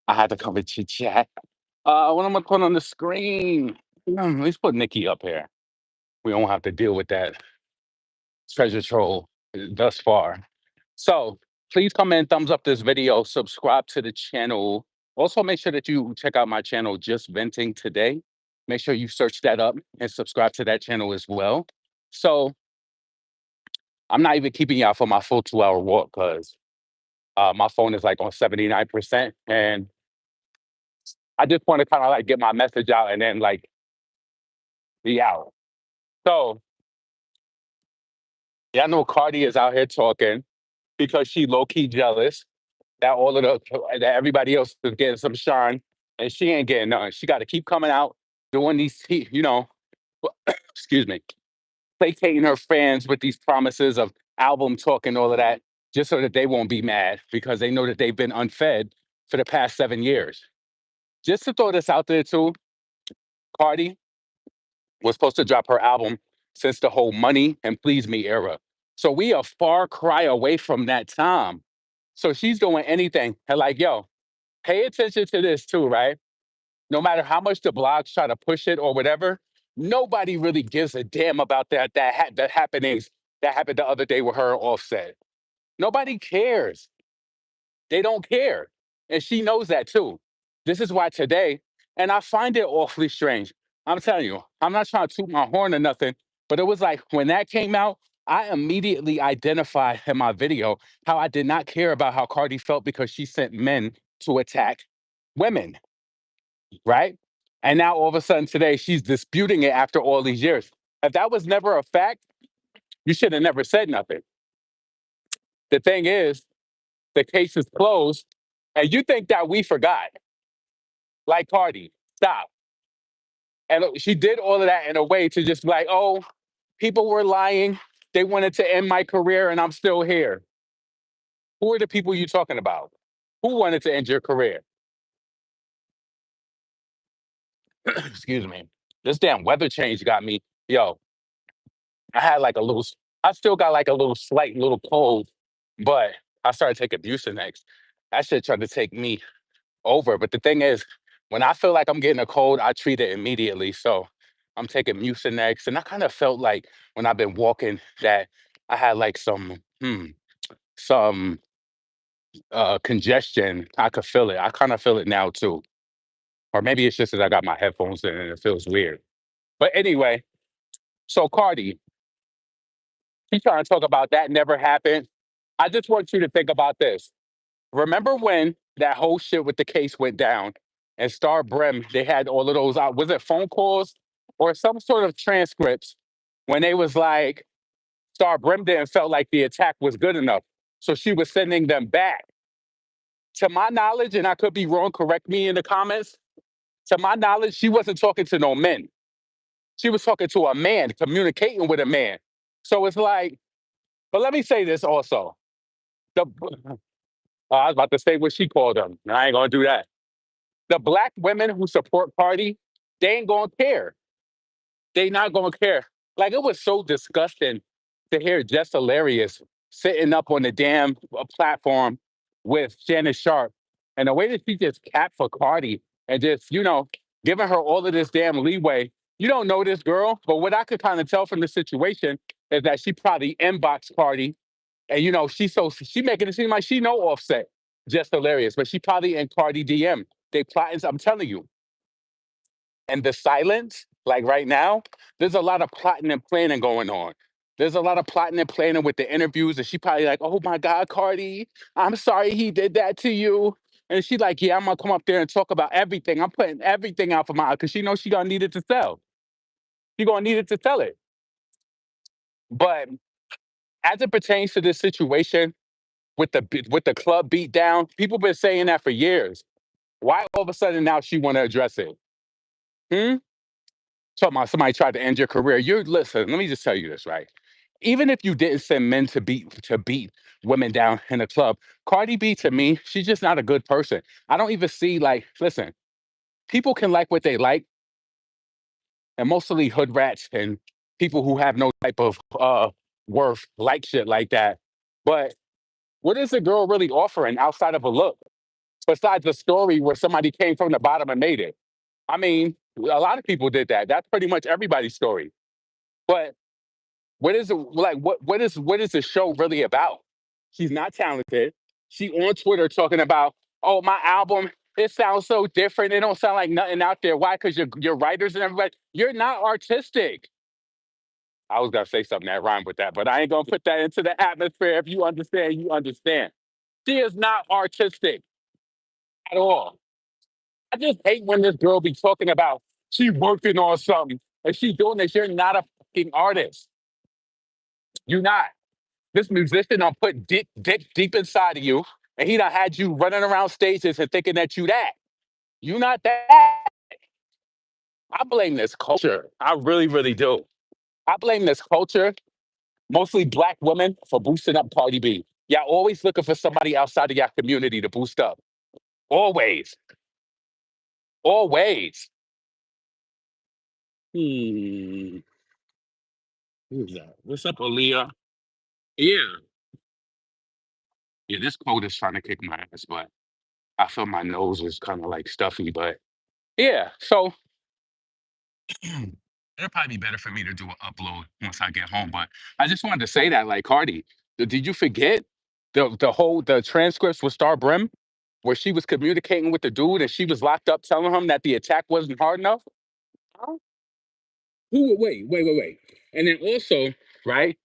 I had to come and chit chat. What I'm gonna put on the screen? Let's put Nikki up here. We don't have to deal with that treasure troll thus far. So please come in, thumbs up this video, subscribe to the channel. Also, make sure that you check out my channel, Just Venting Today. Make sure you search that up and subscribe to that channel as well. So I'm not even keeping y'all for my full 2 hour walk because my phone is like on 79%. And I just want to kind of like get my message out and then like be out. So yeah, I know Cardi is out here talking because she low key jealous that all of the that everybody else is getting some shine and she ain't getting nothing. She got to keep coming out doing these, excuse me, placating her fans with these promises of album talk and all of that, just so that they won't be mad because they know that they've been unfed for the past 7 years. Just to throw this out there too, Cardi was supposed to drop her album since the whole Money and Please Me era. So we are far cry away from that time. So she's doing anything. And like, yo, pay attention to this too, right? No matter how much the blogs try to push it or whatever, nobody really gives a damn about the happenings that happened the other day with her and Offset. Nobody cares. They don't care. And she knows that too. This is why today, and I find it awfully strange. I'm telling you, I'm not trying to toot my horn or nothing, but it was like when that came out, I immediately identified in my video how I did not care about how Cardi felt because she sent men to attack women, right? And now all of a sudden today, she's disputing it after all these years. If that was never a fact, you should have never said nothing. The thing is, the case is closed, and you think that we forgot. Like Cardi, stop. And she did all of that in a way to just be like, oh, people were lying. They wanted to end my career, and I'm still here. Who are the people you talking about? Who wanted to end your career? Excuse me. This damn weather change got me. Yo, I had like a little, I still got like a little slight little cold, but I started taking Mucinex. That shit tried to take me over. But the thing is, when I feel like I'm getting a cold, I treat it immediately. So I'm taking Mucinex, and I kind of felt like when I've been walking that I had like some congestion. I could feel it. I kind of feel it now too, or maybe it's just that I got my headphones in and it feels weird. But anyway, so Cardi, she's trying to talk about that never happened. I just want you to think about this. Remember when that whole shit with the case went down and Star Brim, they had all of those, was it phone calls or some sort of transcripts when they was like, Star Brim didn't felt like the attack was good enough. So she was sending them back. To my knowledge, and I could be wrong, correct me in the comments. To my knowledge, she wasn't talking to no men. She was talking to a man, communicating with a man. So it's like, but let me say this also. The, I was about to say what she called them. and I ain't gonna do that. The black women who support Cardi, they ain't gonna care. They not gonna care. Like it was so disgusting to hear Jess Hilarious sitting up on the damn platform with Shannon Sharp, and the way that she just capped for Cardi and just giving her all of this damn leeway. You don't know this girl, but what I could kind of tell from the situation is that she probably inboxed Cardi, and she making it seem like she know Offset, Just Hilarious, but she probably in Cardi DM. They plotting. I'm telling you, and the silence, like right now, there's a lot of plotting and planning going on. There's a lot of plotting and planning with the interviews, and she probably like, "Oh my God, Cardi, I'm sorry he did that to you." And she like, "Yeah, I'm gonna come up there and talk about everything. I'm putting everything out for my because she knows she gonna need it to sell. She gonna need it to sell it." But as it pertains to this situation with the club beat down, people been saying that for years. Why all of a sudden now she want to address it? Hmm? Talking about somebody tried to end your career. You listen, let me just tell you this, right? Even if you didn't send men to beat women down in a club, Cardi B to me, she's just not a good person. I don't even see like, listen, people can like what they like, and mostly hood rats and people who have no type of worth like shit like that. But what is the girl really offering outside of a look? besides the story where somebody came from the bottom and made it. I mean, a lot of people did that. That's pretty much everybody's story. But what is it like? What is the show really about? She's not talented. She on Twitter talking about, oh, my album. It sounds so different. It don't sound like nothing out there. Why? Because you're writers and everybody. You're not artistic. I was gonna say something that rhymed with that, but I ain't gonna put that into the atmosphere. If you understand, you understand. She is not artistic at all. I just hate when this girl be talking about she working on something and she doing this. You're not a fucking artist. You're not. This musician done put dick deep inside of you, and he done had you running around stages and thinking that you that. You not that. I blame this culture. I really, really do. I blame this culture, mostly black women, for boosting up Cardi B. Y'all always looking for somebody outside of your community to boost up. Always. Always. Hmm. Who's that? What's up, Aaliyah? Yeah. Yeah, this cold is trying to kick my ass, but I feel my nose is kind of like stuffy. But yeah, so it'll probably be better for me to do an upload once I get home. But I just wanted to say that, like Cardi, did you forget the transcripts with Star Brim, where she was communicating with the dude and she was locked up, telling him that the attack wasn't hard enough? Huh? Who would wait. And then also, right?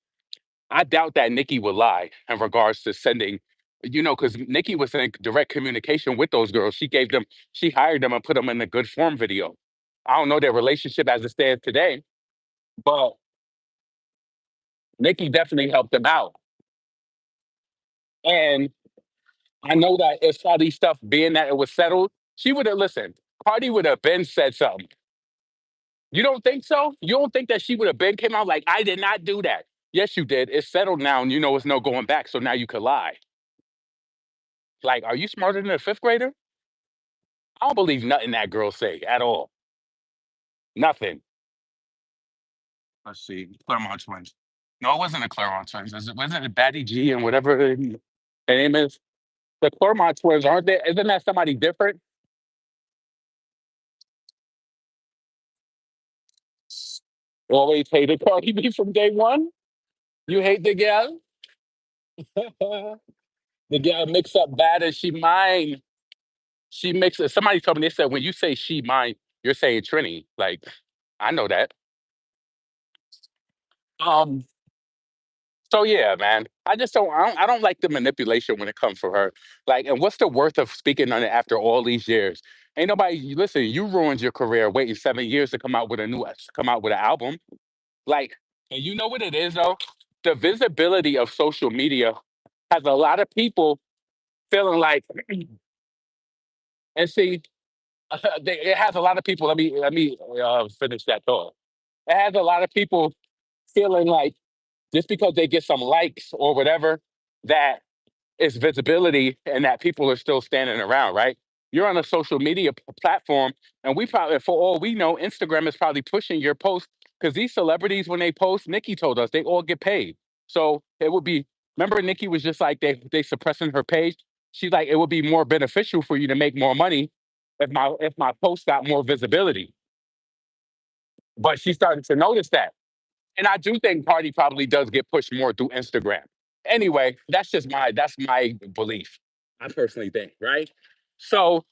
I doubt that Nikki would lie in regards to sending, because Nikki was in direct communication with those girls. She hired them and put them in a good form video. I don't know their relationship as it stands today, but Nikki definitely helped them out. And I know that if Saudi stuff being that it was settled, she would have listened. Cardi would have been said something. You don't think so? You don't think that she would have been came out like, I did not do that? Yes, you did. It's settled now, and you know it's no going back. So now you could lie. Like, are you smarter than a fifth grader? I don't believe nothing that girl say at all. Nothing. Let's see. Claremont twins. No, it wasn't the Claremont twins. Wasn't it Batty G and whatever her name is? The Claremont twins, aren't they? Isn't that somebody different? Always hated Cardi B from day one. You hate the gal? The gal mix up bad as she mine. She mixes. Somebody told me they said when you say she mine, you're saying Trini. Like I know that. Um. So yeah, man. I don't like the manipulation when it comes for her. Like, and what's the worth of speaking on it after all these years? Ain't nobody listen. You ruined your career waiting 7 years to come out with an album. Like, and you know what it is though? The visibility of social media has a lot of people feeling like, and see, it has a lot of people. Let me finish that thought. It has a lot of people feeling like just because they get some likes or whatever, that it's visibility and that people are still standing around, right? You're on a social media platform, and we probably, for all we know, Instagram is probably pushing your post because these celebrities, when they post, Nikki told us they all get paid. So it would be, remember, Nikki was just like they suppressing her page. She's like, it would be more beneficial for you to make more money if my post got more visibility. But she started to notice that. And I do think Cardi probably does get pushed more through Instagram. Anyway, that's my belief. I personally think, right? So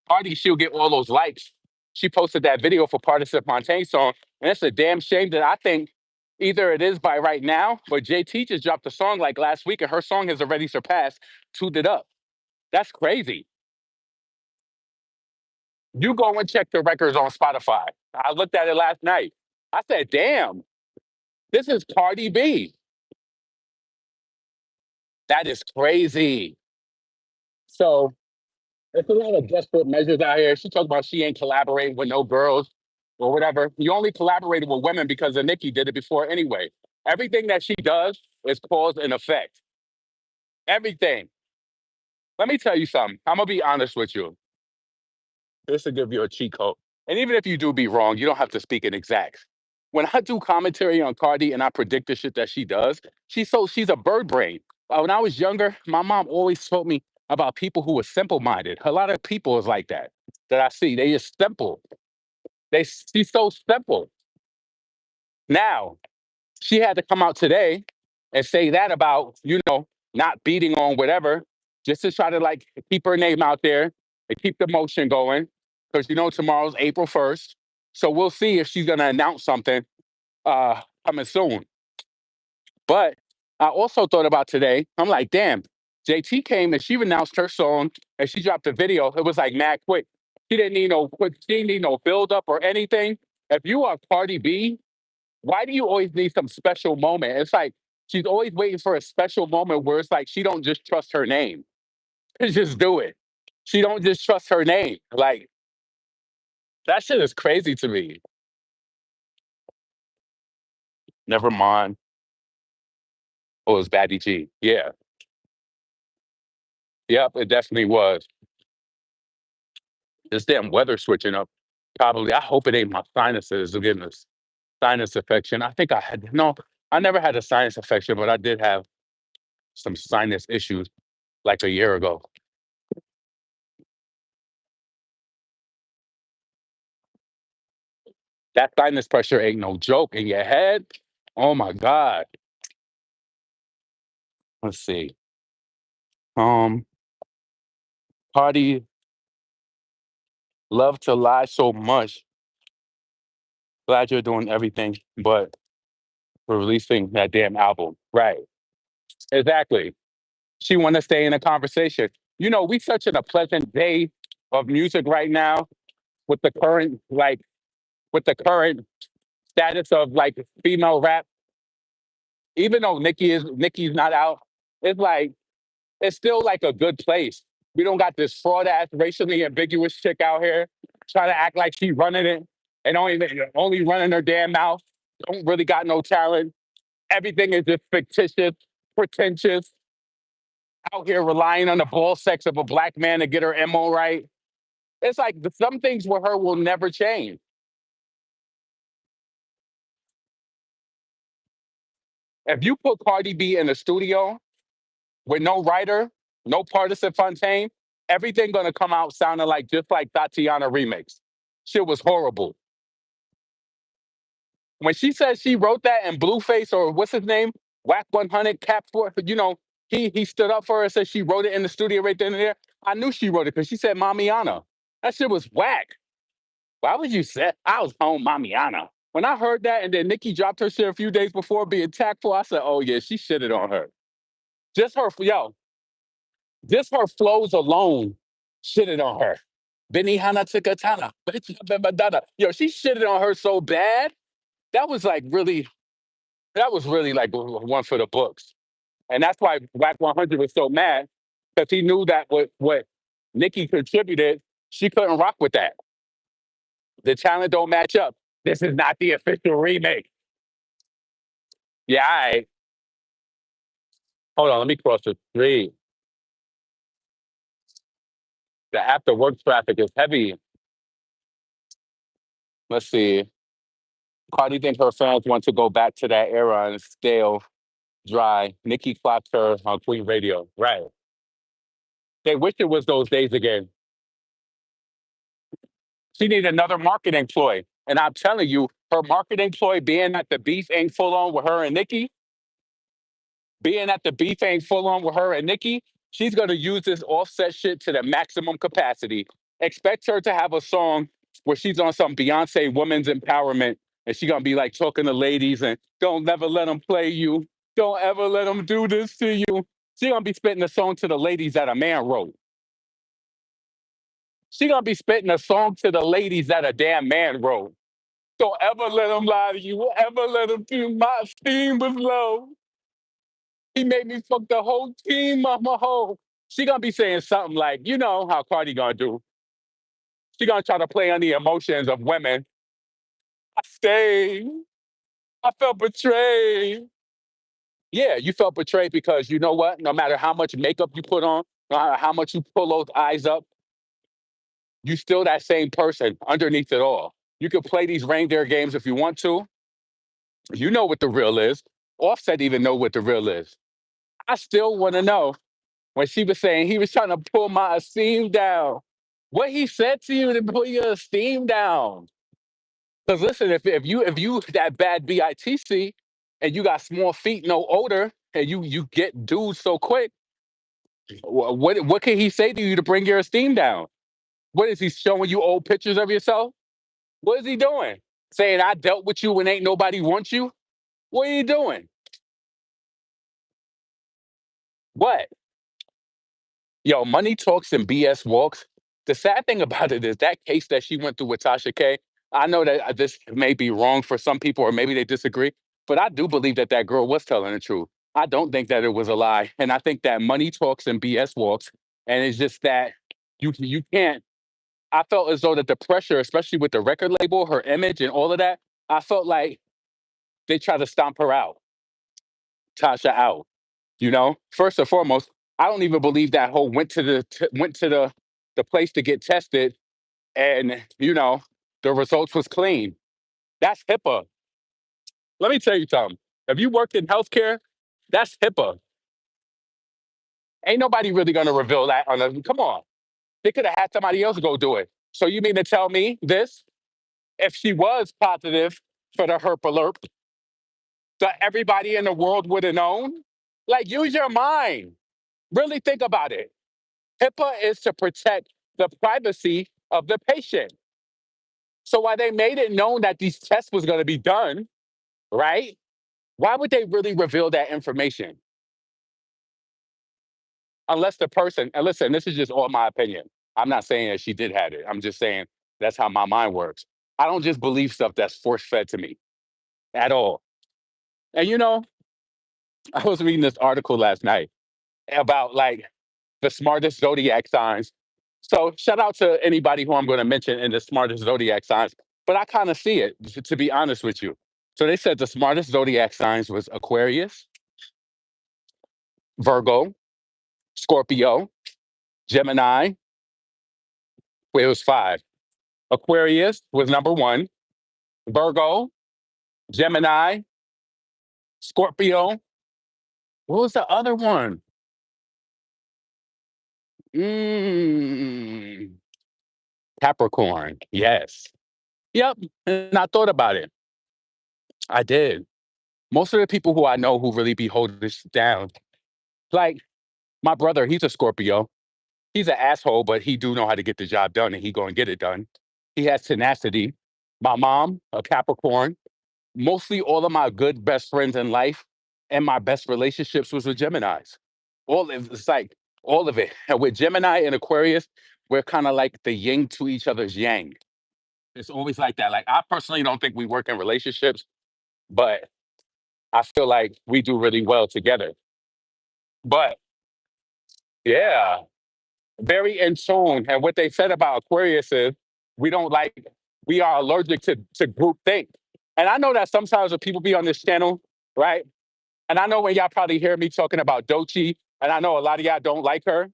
Cardi, she'll get all those likes. She posted that video for Partisan Fontaine song, and it's a damn shame that I think either it is by right now, but JT just dropped a song like last week, and her song has already surpassed Toot It Up. That's crazy. You go and check the records on Spotify. I looked at it last night. I said, damn, this is Cardi B. That is crazy. So there's a lot of desperate measures out here. She talked about she ain't collaborating with no girls or whatever. You only collaborated with women because of Nikki did it before anyway. Everything that she does is cause and effect. Everything. Let me tell you something. I'm gonna be honest with you. This will give you a cheat code. And even if you do be wrong, you don't have to speak in exacts. When I do commentary on Cardi and I predict the shit that she does, she's a bird brain. when I was younger, my mom always told me about people who were simple minded. A lot of people is like that I see. They just simple. She's so simple. Now she had to come out today and say that about not beating on whatever, just to try to like keep her name out there and keep the motion going. Because tomorrow's April 1st, so we'll see if she's gonna announce something coming soon. But I also thought about today. I'm like, damn, JT came and she announced her song and she dropped a video. It was like mad quick. She didn't need no quick. She didn't need no build up or anything. If you are Cardi B, why do you always need some special moment? It's like she's always waiting for a special moment where it's like she don't just trust her name. Just do it. She don't just trust her name. Like that shit is crazy to me. Never mind. Oh, it's Batty G. Yeah. Yep, it definitely was. This damn weather switching up. Probably. I hope it ain't my sinuses getting a sinus infection. I think I had no. I never had a sinus infection, but I did have some sinus issues like a year ago. That sinus pressure ain't no joke in your head. Oh my god. Let's see. Um, Party love to lie so much. Glad you're doing everything, but for releasing that damn album. Right. Exactly. She want to stay in a conversation. We such in a pleasant day of music right now with the current status of like female rap. Even though Nicki's not out, it's like it's still like a good place. We don't got this fraud ass racially ambiguous chick out here trying to act like she running it and only running her damn mouth. Don't really got no talent. Everything is just fictitious, pretentious, out here relying on the ball sex of a black man to get her MO right. It's like some things with her will never change. If you put Cardi B in the studio with no writer, no partisan Fontaine, everything gonna come out sounding like just like Tatiana remix. Shit was horrible. When she said she wrote that in Blueface or what's his name, Whack 100 Cap for, he stood up for her and said she wrote it in the studio right then and there. I knew she wrote it because she said Mamiana. That shit was whack. Why would you say I was home Mamiana? When I heard that and then Nikki dropped her shit a few days before being tactful, I said, oh yeah, she shitted on her. Just her, yo, just her flows alone shitted on her. Benny Hanna Tikatana. Yo, she shitted on her so bad. That was like really, that was really like one for the books. And that's why Whack 100 was so mad because he knew that what Nikki contributed, she couldn't rock with that. The talent don't match up. This is not the official remake. Yeah, all right. Hold on, let me cross the street. The after work traffic is heavy. Let's see. Cardi thinks her fans want to go back to that era and stale, dry. Nikki clocked her on Queen Radio. Right. They wish it was those days again. She need another marketing ploy. And I'm telling you, her marketing ploy being that the beef ain't full on with her and Nikki, being that the beef ain't full on with her and Nikki, she's gonna use this offset shit to the maximum capacity. Expect her to have a song where she's on some Beyonce women's empowerment and she's gonna be like talking to ladies and don't never let them play you. Don't ever let them do this to you. She's gonna be spitting a song to the ladies that a man wrote. She gonna be spitting a song to the ladies that a damn man wrote. Don't ever let him lie to you. Ever let him do my steam was low. He made me fuck the whole team of my whole. She gonna be saying something like, you know how Cardi gonna do. She gonna try to play on the emotions of women. I stayed. I felt betrayed. Yeah, you felt betrayed because you know what? No matter how much makeup you put on, no matter how much you pull those eyes up, you still that same person underneath it all. You can play these reindeer games if you want to. You know what the real is. Offset even know what the real is. I still want to know when she was saying he was trying to pull my esteem down. What he said to you to pull your esteem down? Because listen, if you that bad bitch and you got small feet, no odor, and you get dudes so quick, what can he say to you to bring your esteem down? What is he showing you old pictures of yourself? What is he doing? Saying I dealt with you when ain't nobody wants you? What are you doing? What? Yo, money talks and BS walks. The sad thing about it is that case that she went through with Tasha K. I know that this may be wrong for some people, or maybe they disagree, but I do believe that that girl was telling the truth. I don't think that it was a lie, and I think that money talks and BS walks. And it's just that you can't. I felt as though that the pressure, especially with the record label, her image, and all of that, I felt like they tried to stomp her out, Tasha out. First and foremost, I don't even believe that whole went to the place to get tested, and the results was clean. That's HIPAA. Let me tell you something. If you worked in healthcare, that's HIPAA. Ain't nobody really gonna reveal that on a. Come on, they could have had somebody else go do it. So you mean to tell me this? If she was positive for the herp alert, that everybody in the world would have known? Like, use your mind. Really think about it. HIPAA is to protect the privacy of the patient. So while they made it known that these tests was going to be done, right? Why would they really reveal that information? Unless the person, and listen, this is just all my opinion. I'm not saying that she did have it. I'm just saying that's how my mind works. I don't just believe stuff that's force fed to me at all. And I was reading this article last night about like the smartest zodiac signs. So shout out to anybody who I'm going to mention in the smartest zodiac signs. But I kind of see it, to be honest with you. So they said the smartest zodiac signs was Aquarius, Virgo, Scorpio, Gemini. Well, it was five. Aquarius was number one. Virgo, Gemini, Scorpio. What was the other one? Mm, Capricorn. Yes. Yep. And I thought about it. I did. Most of the people who I know who really be holding this down, like my brother, he's a Scorpio. He's an asshole, but he do know how to get the job done, and he go and get it done. He has tenacity. My mom, a Capricorn. Mostly all of my good best friends in life and my best relationships was with Geminis. It's like all of it. And with Gemini and Aquarius, we're kind of like the yin to each other's yang. It's always like that. Like I personally don't think we work in relationships, but I feel like we do really well together. But yeah, very in tune. And what they said about Aquarius is we don't like, we are allergic to group think. And I know that sometimes when people be on this channel, right? And I know when y'all probably hear me talking about Dochi, and I know a lot of y'all don't like her.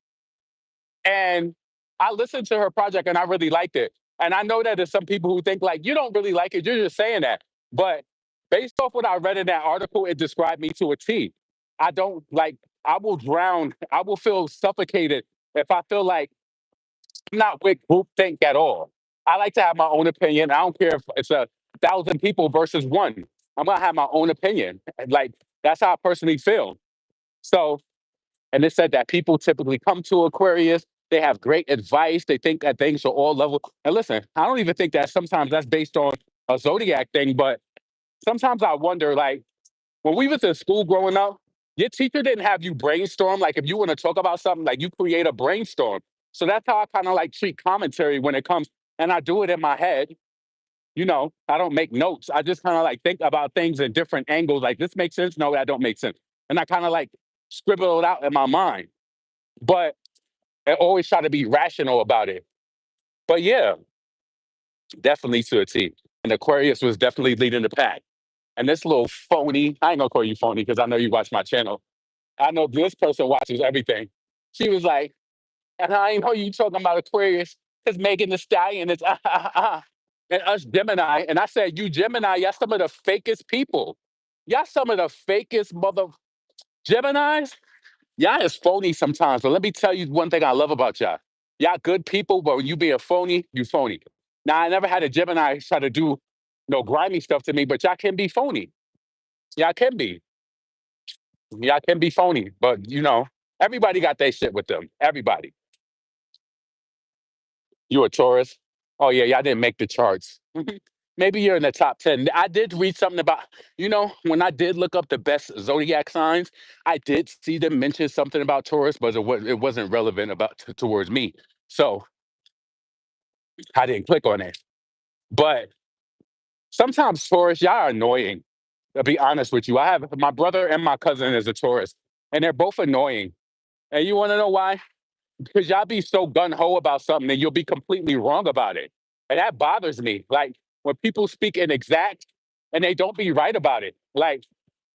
And I listened to her project and I really liked it. And I know that there's some people who think like you don't really like it, you're just saying that. But based off what I read in that article, it described me to a T. I don't like, I will drown, I will feel suffocated if I feel like I'm not with groupthink at all. I like to have my own opinion. I don't care if it's 1,000 people versus one. I'm gonna have my own opinion. And like that's how I personally feel. So, and it said that people typically come to Aquarius. They have great advice. They think that things are all level. And listen, I don't even think that sometimes that's based on a zodiac thing. But sometimes I wonder, like when we was in school growing up, your teacher didn't have you brainstorm. Like if you want to talk about something, like you create a brainstorm. So that's how I kind of like treat commentary when it comes, and I do it in my head. I don't make notes. I just kind of like think about things in different angles. Like this makes sense. No, that don't make sense. And I kind of like scribble it out in my mind. But I always try to be rational about it. But yeah, definitely to a T. And Aquarius was definitely leading the pack. And this little phony, I ain't gonna call you phony because I know you watch my channel. I know this person watches everything. She was like, and I ain't know you talking about Aquarius because Megan the Stallion is and us Gemini. And I said, you Gemini, y'all some of the fakest people. Y'all some of the fakest mother Geminis. Y'all is phony sometimes, but let me tell you one thing I love about y'all. Y'all good people, but when you being phony, you phony. Now I never had a Gemini try to do no grimy stuff to me, but y'all can be phony. Y'all can be. Y'all can be phony. But everybody got their shit with them. Everybody. You a Taurus? Oh yeah, y'all didn't make the charts. Maybe you're in the top 10. I did read something about, when I did look up the best zodiac signs, I did see them mention something about Taurus, but it wasn't relevant towards me. So I didn't click on it. But sometimes Taurus, y'all are annoying. To be honest with you, I have my brother and my cousin is a Taurus, and they're both annoying. And you want to know why? Because y'all be so gun ho about something and you'll be completely wrong about it. And that bothers me. Like when people speak inexact and they don't be right about it. Like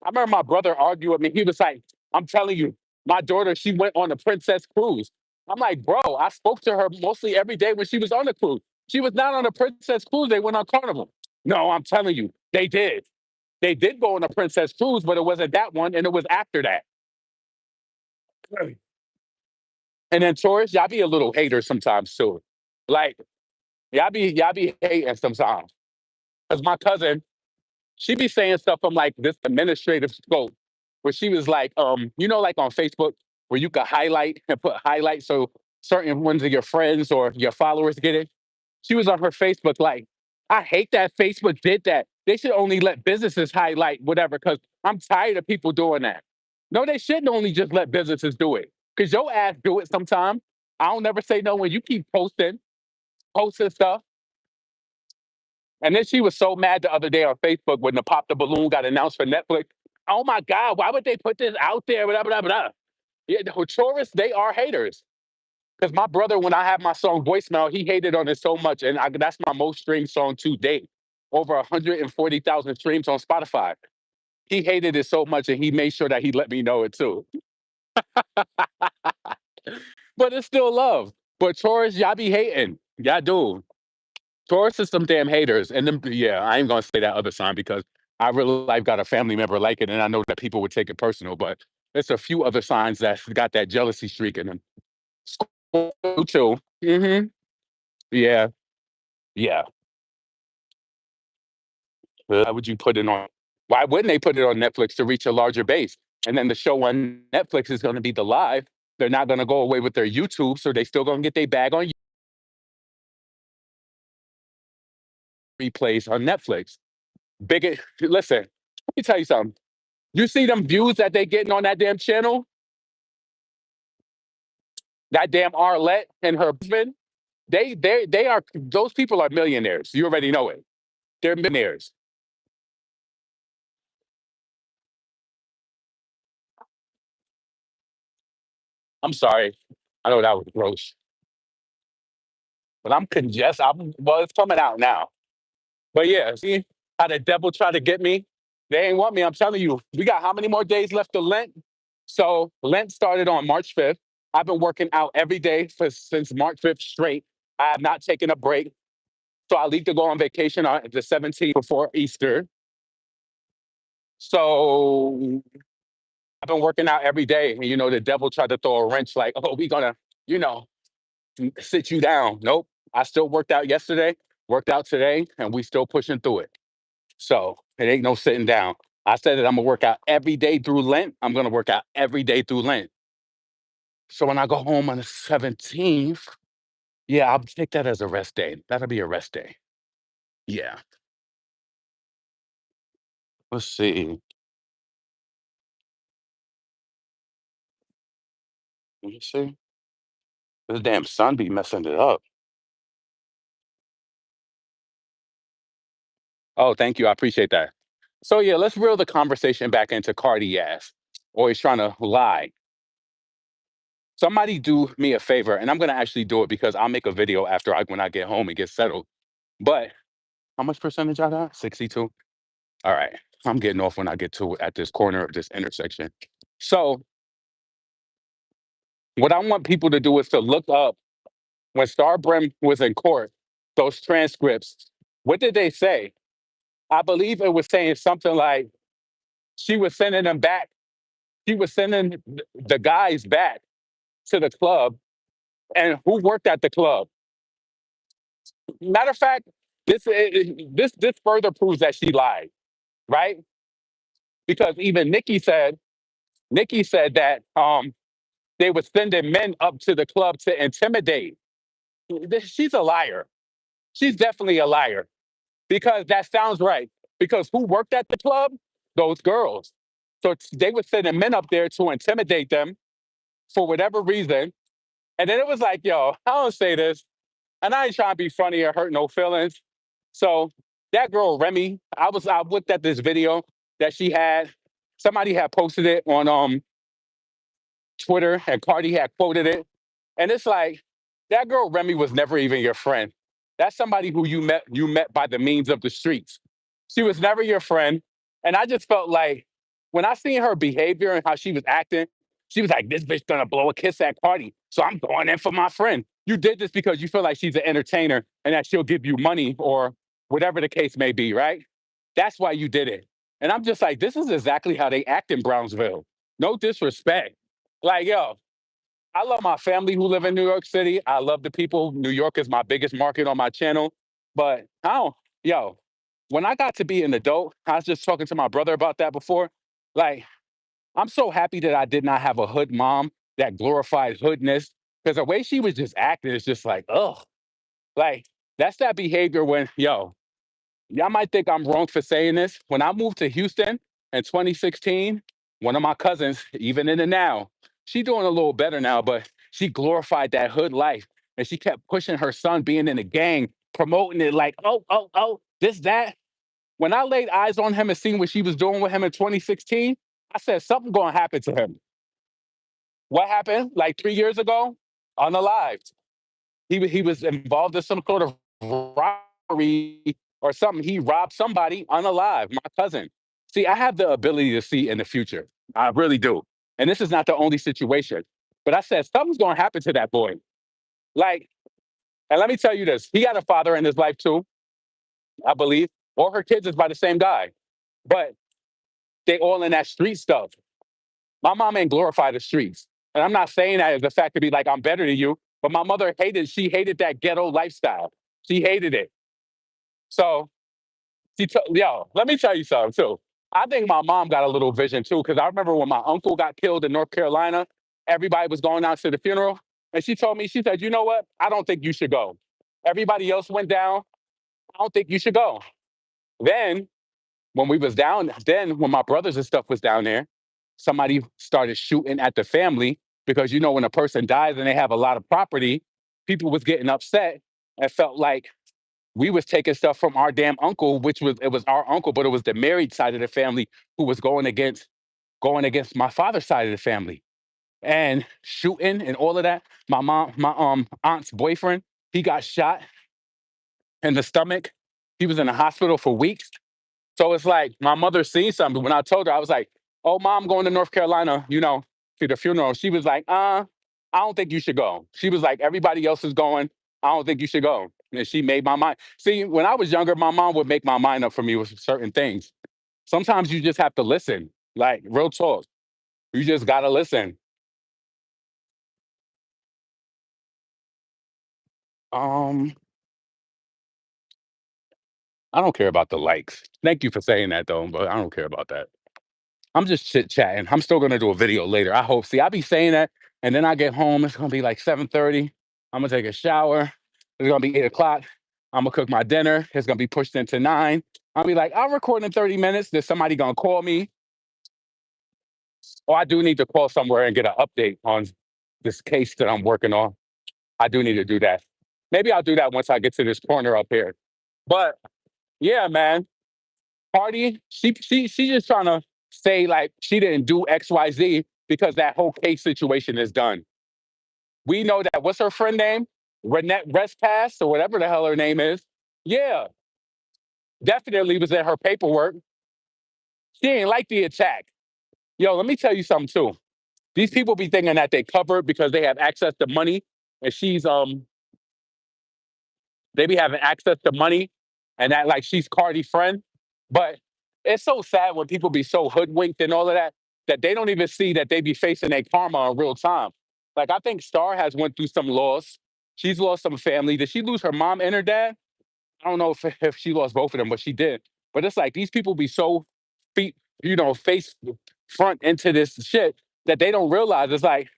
I remember my brother argued with me. He was like, I'm telling you, my daughter, she went on a princess cruise. I'm like, bro, I spoke to her mostly every day when she was on the cruise. She was not on a princess cruise. They went on Carnival. No, I'm telling you, they did. They did go on a princess cruise, but it wasn't that one, and it was after that. And then Taurus, y'all be a little hater sometimes too. Like y'all be hating sometimes. Cause my cousin, she be saying stuff from like this administrative scope, where she was like, like on Facebook, where you could highlight and put highlight so certain ones of your friends or your followers get it. She was on her Facebook like, I hate that Facebook did that. They should only let businesses highlight whatever, because I'm tired of people doing that. No, they shouldn't only just let businesses do it. Because your ass do it sometime. I don't never say no when you keep posting stuff. And then she was so mad the other day on Facebook when the Pop the Balloon got announced for Netflix. Oh my God, why would they put this out there? Blah, blah, blah. Yeah, the tourists, they are haters. Because my brother, when I had my song Voicemail, he hated on it so much. And that's my most streamed song to date. Over 140,000 streams on Spotify. He hated it so much and he made sure that he let me know it too. But it's still love. But Taurus, y'all be hating. Y'all do. Taurus is some damn haters. And then, yeah, I ain't gonna say that other sign because I really like got a family member like it, and I know that people would take it personal. But there's a few other signs that got that jealousy streak in them. Scorpio too. Yeah, yeah. Why would you put it on? Why wouldn't they put it on Netflix to reach a larger base? And then the show on Netflix is going to be the live. They're not going to go away with their YouTube, so they still going to get their bag on replays on Netflix. Listen, let me tell you something. You see them views that they getting on that damn channel? That damn Arlette and her husband? They are those people are millionaires. You already know it. They're millionaires. I'm sorry. I know that was gross, but I'm congested. Well, it's coming out now. But yeah, see how the devil tried to get me? They ain't want me. I'm telling you, we got how many more days left of Lent? So Lent started on March 5th. I've been working out every day since March 5th straight. I have not taken a break. So I leave to go on vacation on the 17th before Easter. So I've been working out every day. And the devil tried to throw a wrench like, oh, we gonna, you know, sit you down. Nope. I still worked out yesterday, worked out today, and we still pushing through it. So it ain't no sitting down. I said that I'm gonna work out every day through Lent. I'm gonna work out every day through Lent. So when I go home on the 17th, yeah, I'll take that as a rest day. That'll be a rest day. Yeah. Let's see. Let me see. This damn sun be messing it up. Oh, thank you. I appreciate that. So yeah, let's reel the conversation back into Cardi ass. Always trying to lie. Somebody do me a favor, and I'm gonna actually do it because I'll make a video after when I get home and get settled. But how much percentage I got? 62. All right. I'm getting off when I get to at this corner of this intersection. So what I want people to do is to look up when Starbrim was in court, those transcripts. What did they say? I believe it was saying something like she was sending them back. She was sending the guys back to the club, and who worked at the club? Matter of fact, this further proves that she lied, right? Because even Nikki said that they were sending men up to the club to intimidate. She's a liar. She's definitely a liar because that sounds right. Because who worked at the club? Those girls. So they were sending men up there to intimidate them for whatever reason. And then it was like, yo, I don't say this, and I ain't trying to be funny or hurt no feelings. So that girl Remy, I looked at this video that she had. Somebody had posted it on Twitter, and Cardi had quoted it. And it's like, that girl Remy was never even your friend. That's somebody who you met by the means of the streets. She was never your friend. And I just felt like when I seen her behavior and how she was acting, she was like, this bitch gonna blow a kiss at Cardi. So I'm going in for my friend. You did this because you feel like she's an entertainer and that she'll give you money or whatever the case may be, right? That's why you did it. And I'm just like, this is exactly how they act in Brownsville. No disrespect. Like, yo, I love my family who live in New York City. I love the people. New York is my biggest market on my channel. But I don't, yo, when I got to be an adult, I was just talking to my brother about that before. Like, I'm so happy that I did not have a hood mom that glorified hoodness. Because the way she was just acting is just like, ugh. Like, that's that behavior when, yo, y'all might think I'm wrong for saying this. When I moved to Houston in 2016, one of my cousins, even in the now, she doing a little better now, but she glorified that hood life. And she kept pushing her son being in a gang, promoting it like, oh, oh, oh, this, that. When I laid eyes on him and seen what she was doing with him in 2016, I said, something gonna happen to him. What happened? Like 3 years ago? Unalived. He was involved in some sort of robbery or something. He robbed somebody unalive, my cousin. See, I have the ability to see in the future. I really do. And this is not the only situation. But I said, something's going to happen to that boy. Like, and let me tell you this, he had a father in his life too, I believe. All her kids is by the same guy. But they all in that street stuff. My mom ain't glorify the streets. And I'm not saying that as a fact to be like, I'm better than you. But my mother she hated that ghetto lifestyle. She hated it. So yo, let me tell you something too. I think my mom got a little vision too, because I remember when my uncle got killed in North Carolina, everybody was going out to the funeral. And she told me, she said, you know what? I don't think you should go. Everybody else went down. I don't think you should go. Then when my brothers and stuff was down there, somebody started shooting at the family because when a person dies and they have a lot of property, people was getting upset and felt like we was taking stuff from our damn uncle, which was it was our uncle, but it was the married side of the family who was going against my father's side of the family and shooting and all of that. My aunt's boyfriend, he got shot in the stomach. He was in the hospital for weeks. So it's like my mother seen something. When I told her, I was like, "Oh, mom, I'm going to North Carolina, to the funeral." She was like, I don't think you should go." She was like, "Everybody else is going. I don't think you should go." And she made my mind. See, when I was younger, my mom would make my mind up for me with certain things. Sometimes you just have to listen. Like real talk. You just gotta listen. Um, I don't care about the likes. Thank you for saying that though, but I don't care about that. I'm just chit chatting. I'm still gonna do a video later. I hope. See, I be saying that, and then I get home. It's gonna be like 7:30. I'm gonna take a shower. It's gonna be 8 o'clock. I'm gonna cook my dinner. It's gonna be pushed into 9. I'll be like, I'll record in 30 minutes. There's somebody gonna call me. Or I do need to call somewhere and get an update on this case that I'm working on. I do need to do that. Maybe I'll do that once I get to this corner up here. But yeah, man. Party, she just trying to say like she didn't do XYZ because that whole case situation is done. We know that what's her friend name? Renette Restpass or whatever the hell her name is. Yeah, definitely was in her paperwork. She ain't like the attack. Yo, let me tell you something too. These people be thinking that they covered because they have access to money, and they be having access to money, and that like she's Cardi's friend. But it's so sad when people be so hoodwinked and all of that. that they don't even see that they be facing their karma in real time. Like I think Star has went through some loss. She's lost some family. Did she lose her mom and her dad? I don't know if she lost both of them, but she did. But it's like these people be so feet, face front into this shit that they don't realize. It's like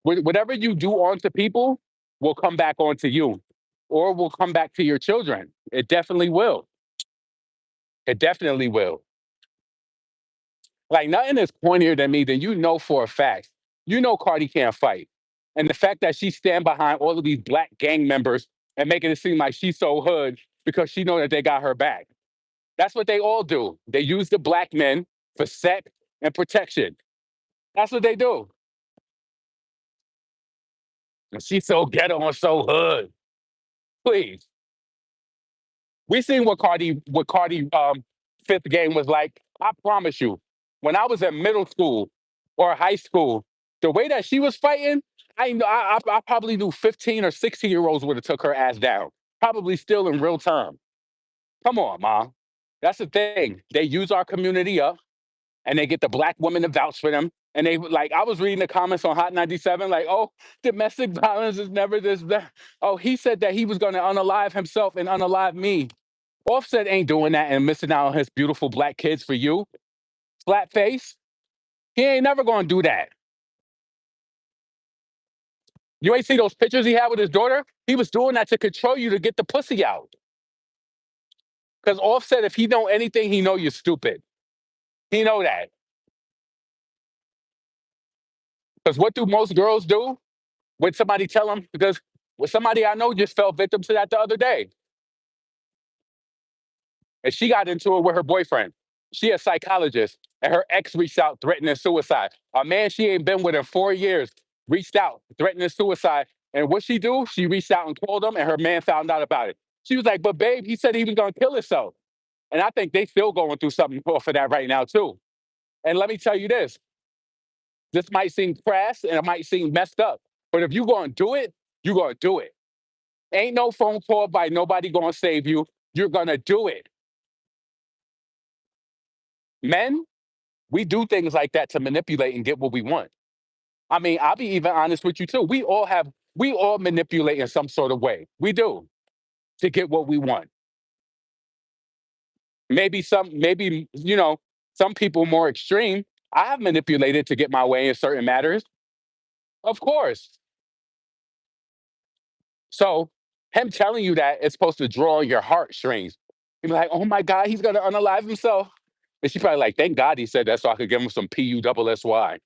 whatever you do onto people will come back onto you, or will come back to your children. It definitely will. It definitely will. Like nothing is cornier than me than for a fact. Cardi can't fight. And the fact that she stand behind all of these black gang members and making it seem like she's so hood because she know that they got her back. That's what they all do. They use the black men for sex and protection. That's what they do. And she's so ghetto and so hood. Please. We seen what Cardi fifth game was like. I promise you, when I was in middle school or high school, the way that she was fighting, I probably knew 15 or 16-year-olds would have took her ass down. Probably still in real time. Come on, mom. That's the thing. They use our community up and they get the black woman to vouch for them. And they like, I was reading the comments on Hot 97, like, oh, domestic violence is never this, that. Oh, he said that he was going to unalive himself and unalive me. Offset ain't doing that and missing out on his beautiful black kids for you. Flat face. He ain't never gonna do that. You ain't see those pictures he had with his daughter? He was doing that to control you to get the pussy out. Because Offset, if he know anything, he know you're stupid. He know that. Because what do most girls do when somebody tell them? Because with somebody I know just fell victim to that the other day. And she got into it with her boyfriend. She a psychologist, and her ex reached out threatening suicide. A man she ain't been with in 4 years reached out threatening suicide. And what she do? She reached out and called him, and her man found out about it. She was like, "But babe, he said he was gonna kill himself." And I think they still going through something for that right now too. And let me tell you this: this might seem crass and it might seem messed up, but if you gonna do it, you gonna do it. Ain't no phone call by nobody gonna save you. You're gonna do it. Men, we do things like that to manipulate and get what we want. I mean, I'll be even honest with you too. We all manipulate in some sort of way. We do to get what we want. Maybe some people more extreme. I have manipulated to get my way in certain matters. Of course. So him telling you that it's supposed to draw on your heartstrings. You be like, oh my God, he's gonna unalive himself. And she probably like, thank God he said that so I could give him some PUSSY.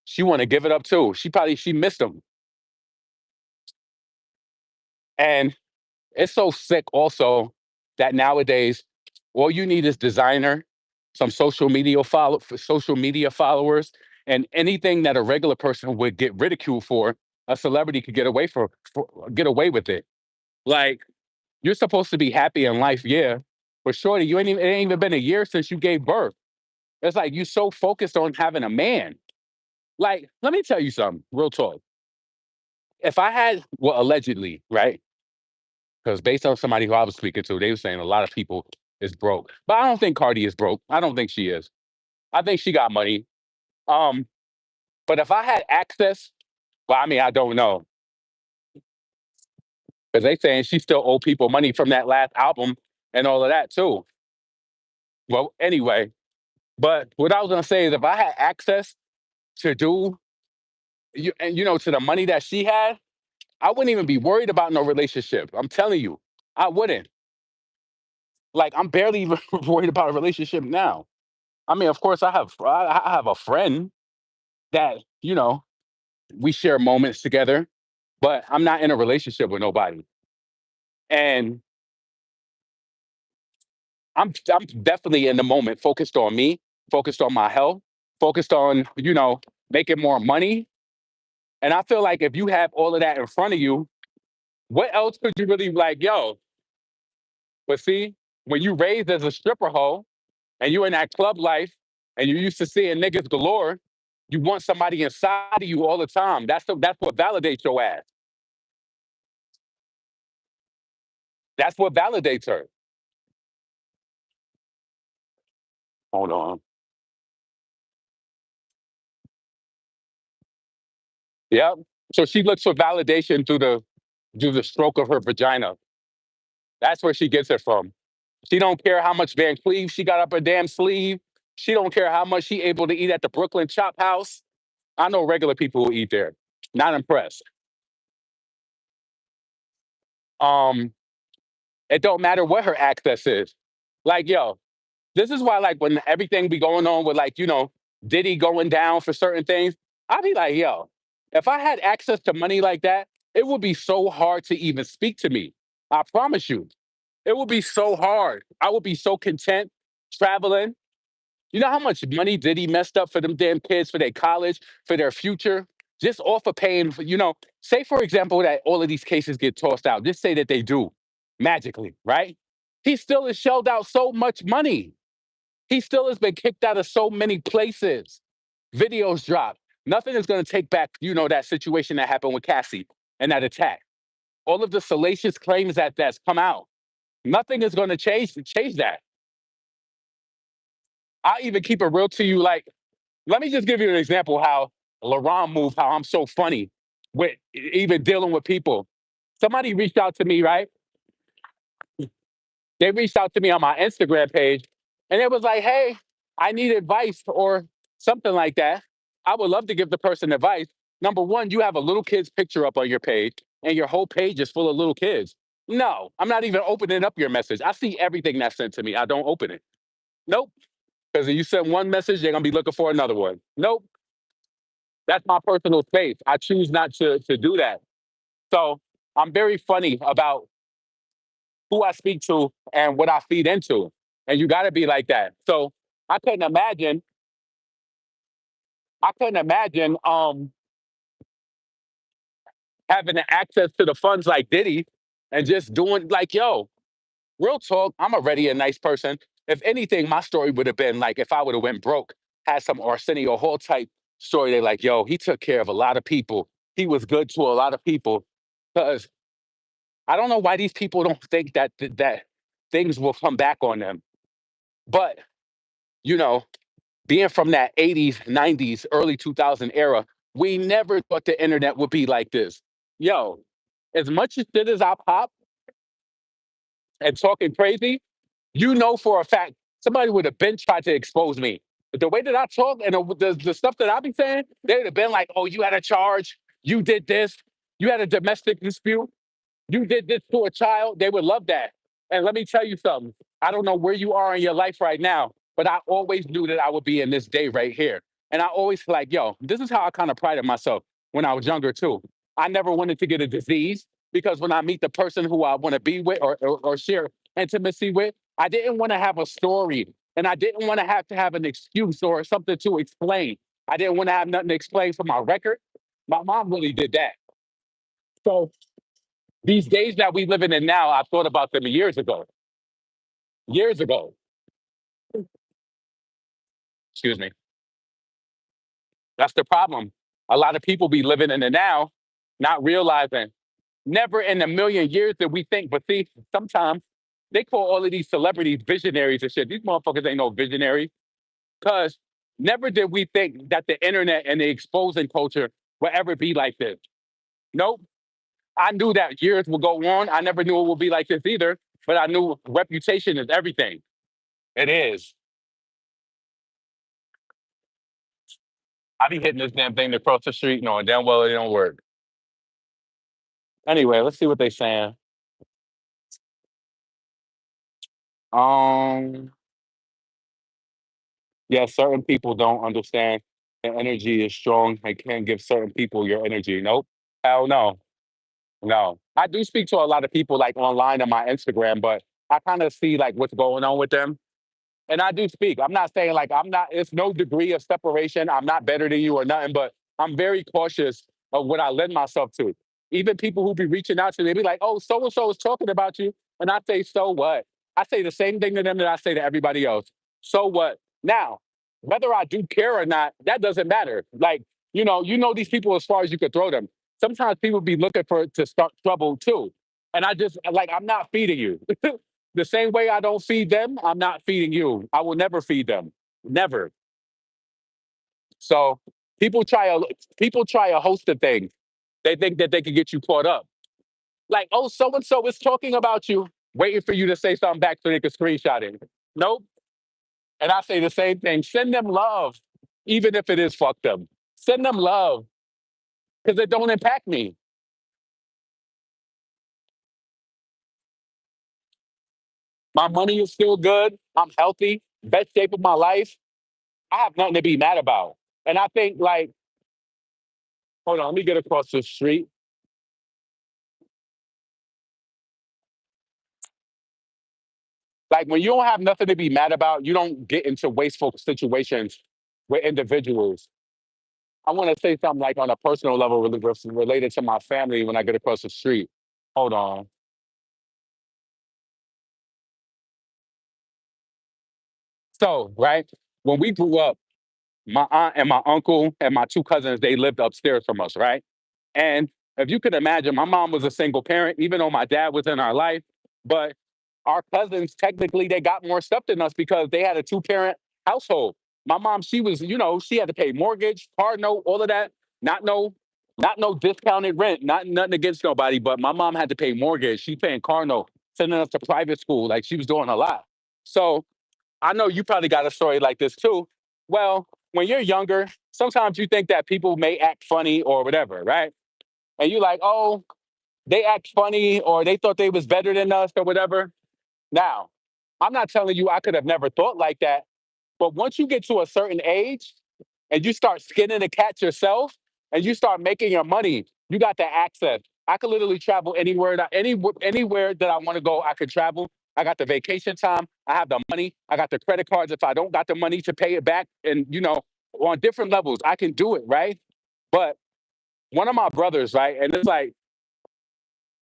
She want to give it up too. She missed him. And it's so sick also that nowadays all you need is designer, some social media followers, and anything that a regular person would get ridiculed for, a celebrity could get away with it. Like you're supposed to be happy in life, yeah. But shorty, it ain't even been a year since you gave birth. It's like you so focused on having a man. Like, let me tell you something, real talk. If I had, well, allegedly, right? Because based on somebody who I was speaking to, they were saying a lot of people is broke. But I don't think Cardi is broke. I don't think she is. I think she got money. Um, but if I had access, well, I mean, I don't know. Because they saying she still owe people money from that last album and all of that too. Well, anyway, but what I was gonna say is if I had access to do to the money that she had, I wouldn't even be worried about no relationship. I'm telling you, I wouldn't. Like I'm barely even worried about a relationship now. I mean, of course, I have a friend that we share moments together, but I'm not in a relationship with nobody, and I'm definitely in the moment, focused on me, focused on my health, focused on making more money, and I feel like if you have all of that in front of you, what else could you really like, yo? But see, when you raised as a stripper hoe and you in that club life and you used to seeing niggas galore, you want somebody inside of you all the time. That's what validates your ass. That's what validates her. Hold on. Yep. So she looks for validation through the stroke of her vagina. That's where she gets it from. She don't care how much Van Cleave she got up her damn sleeve. She don't care how much she able to eat at the Brooklyn Chop House. I know regular people who eat there. Not impressed. Um, it don't matter what her access is. Like, yo, this is why, like, when everything be going on with, like, Diddy going down for certain things, I'll be like, yo, if I had access to money like that, it would be so hard to even speak to me. I promise you. It would be so hard. I would be so content traveling. You know how much money Diddy messed up for them damn kids, for their college, for their future, just off of paying for, say for example that all of these cases get tossed out. Just say that they do magically, right? He still has shelled out so much money. He still has been kicked out of so many places. Videos drop. Nothing is going to take back, that situation that happened with Cassie and that attack. All of the salacious claims that's come out. Nothing is going to change that. I'll even keep it real to you. Like, let me just give you an example how LaRon moved, how I'm so funny with even dealing with people. Somebody reached out to me, right? They reached out to me on my Instagram page and it was like, hey, I need advice or something like that. I would love to give the person advice. Number one, you have a little kid's picture up on your page and your whole page is full of little kids. No, I'm not even opening up your message. I see everything that's sent to me. I don't open it. Nope. Because if you send one message, they're gonna be looking for another one. Nope. That's my personal space. I choose not to do that. So I'm very funny about who I speak to and what I feed into. And you gotta be like that. So I couldn't imagine, I couldn't imagine having the access to the funds like Diddy and just doing like, yo, real talk, I'm already a nice person. If anything, my story would have been like if I would have went broke, had some Arsenio Hall type story. They're like, yo, he took care of a lot of people. He was good to a lot of people. Because I don't know why these people don't think that things will come back on them. But you know, being from that 80s, 90s, early 2000 era, we never thought the internet would be like this. Yo, as much as shit as I pop and talking crazy, you know for a fact somebody would have been tried to expose me. But the way that I talk and the stuff that I be saying, they'd have been like, oh, you had a charge, you did this, you had a domestic dispute, you did this to a child. They would love that. And let me tell you something. I don't know where you are in your life right now, but I always knew that I would be in this day right here. And I always like, yo, this is how I kind of prided myself when I was younger too. I never wanted to get a disease because when I meet the person who I want to be with or share intimacy with, I didn't want to have a story and I didn't want to have an excuse or something to explain. I didn't want to have nothing to explain for my record. My mom really did that. So these days that we living in now, I thought about them years ago. Years ago. Excuse me. That's the problem. A lot of people be living in the now, not realizing never in a million years that we think. But see, sometimes they call all of these celebrities visionaries and shit. These motherfuckers ain't no visionaries. Because never did we think that the internet and the exposing culture would ever be like this. Nope. I knew that years would go on. I never knew it would be like this either. But I knew reputation is everything. It is. I be hitting this damn thing across the street knowing damn well it don't work. Anyway, let's see what they saying. Um, yeah, certain people don't understand the energy is strong and can't give certain people your energy. Nope. Hell no. No. I do speak to a lot of people like online on my Instagram, but I kind of see like what's going on with them. And I do speak. I'm not saying like I'm not, it's no degree of separation. I'm not better than you or nothing, but I'm very cautious of what I lend myself to. Even people who be reaching out to me, they be like, oh, so and so is talking about you. And I say, so what? I say the same thing to them that I say to everybody else. So what? Now, whether I do care or not, that doesn't matter. Like, these people as far as you could throw them. Sometimes people be looking for to start trouble too. And I just like I'm not feeding you. The same way I don't feed them, I'm not feeding you. I will never feed them. Never. So People try a people try a host of things. They think that they can get you caught up. Like, oh, so and so is talking about you, waiting for you to say something back so they can screenshot it. Nope. And I say the same thing. Send them love, even if it is fuck them. Send them love because it don't impact me. My money is still good. I'm healthy, best shape of my life. I have nothing to be mad about. And I think like, hold on, let me get across the street. Like when you don't have nothing to be mad about, you don't get into wasteful situations with individuals. I want to say something like on a personal level related to my family when I get across the street. Hold on. So, right, when we grew up, my aunt and my uncle and my two cousins, they lived upstairs from us, right? And if you could imagine, my mom was a single parent, even though my dad was in our life. But our cousins, technically, they got more stuff than us because they had a two-parent household. My mom, she was, she had to pay mortgage, car note, all of that. Not no, not no discounted rent, not nothing against nobody, but my mom had to pay mortgage. She paying car note, sending us to private school. Like she was doing a lot. So I know you probably got a story like this too. Well, when you're younger, sometimes you think that people may act funny or whatever, right? And you like, oh, they act funny or they thought they was better than us or whatever. Now, I'm not telling you I could have never thought like that, but once you get to a certain age and you start skinning the cat yourself and you start making your money, you got the access. I could literally travel anywhere that I want to go. I could travel. I got the vacation time. I have the money. I got the credit cards. If I don't got the money to pay it back, and on different levels, I can do it, right? But one of my brothers, right, and it's like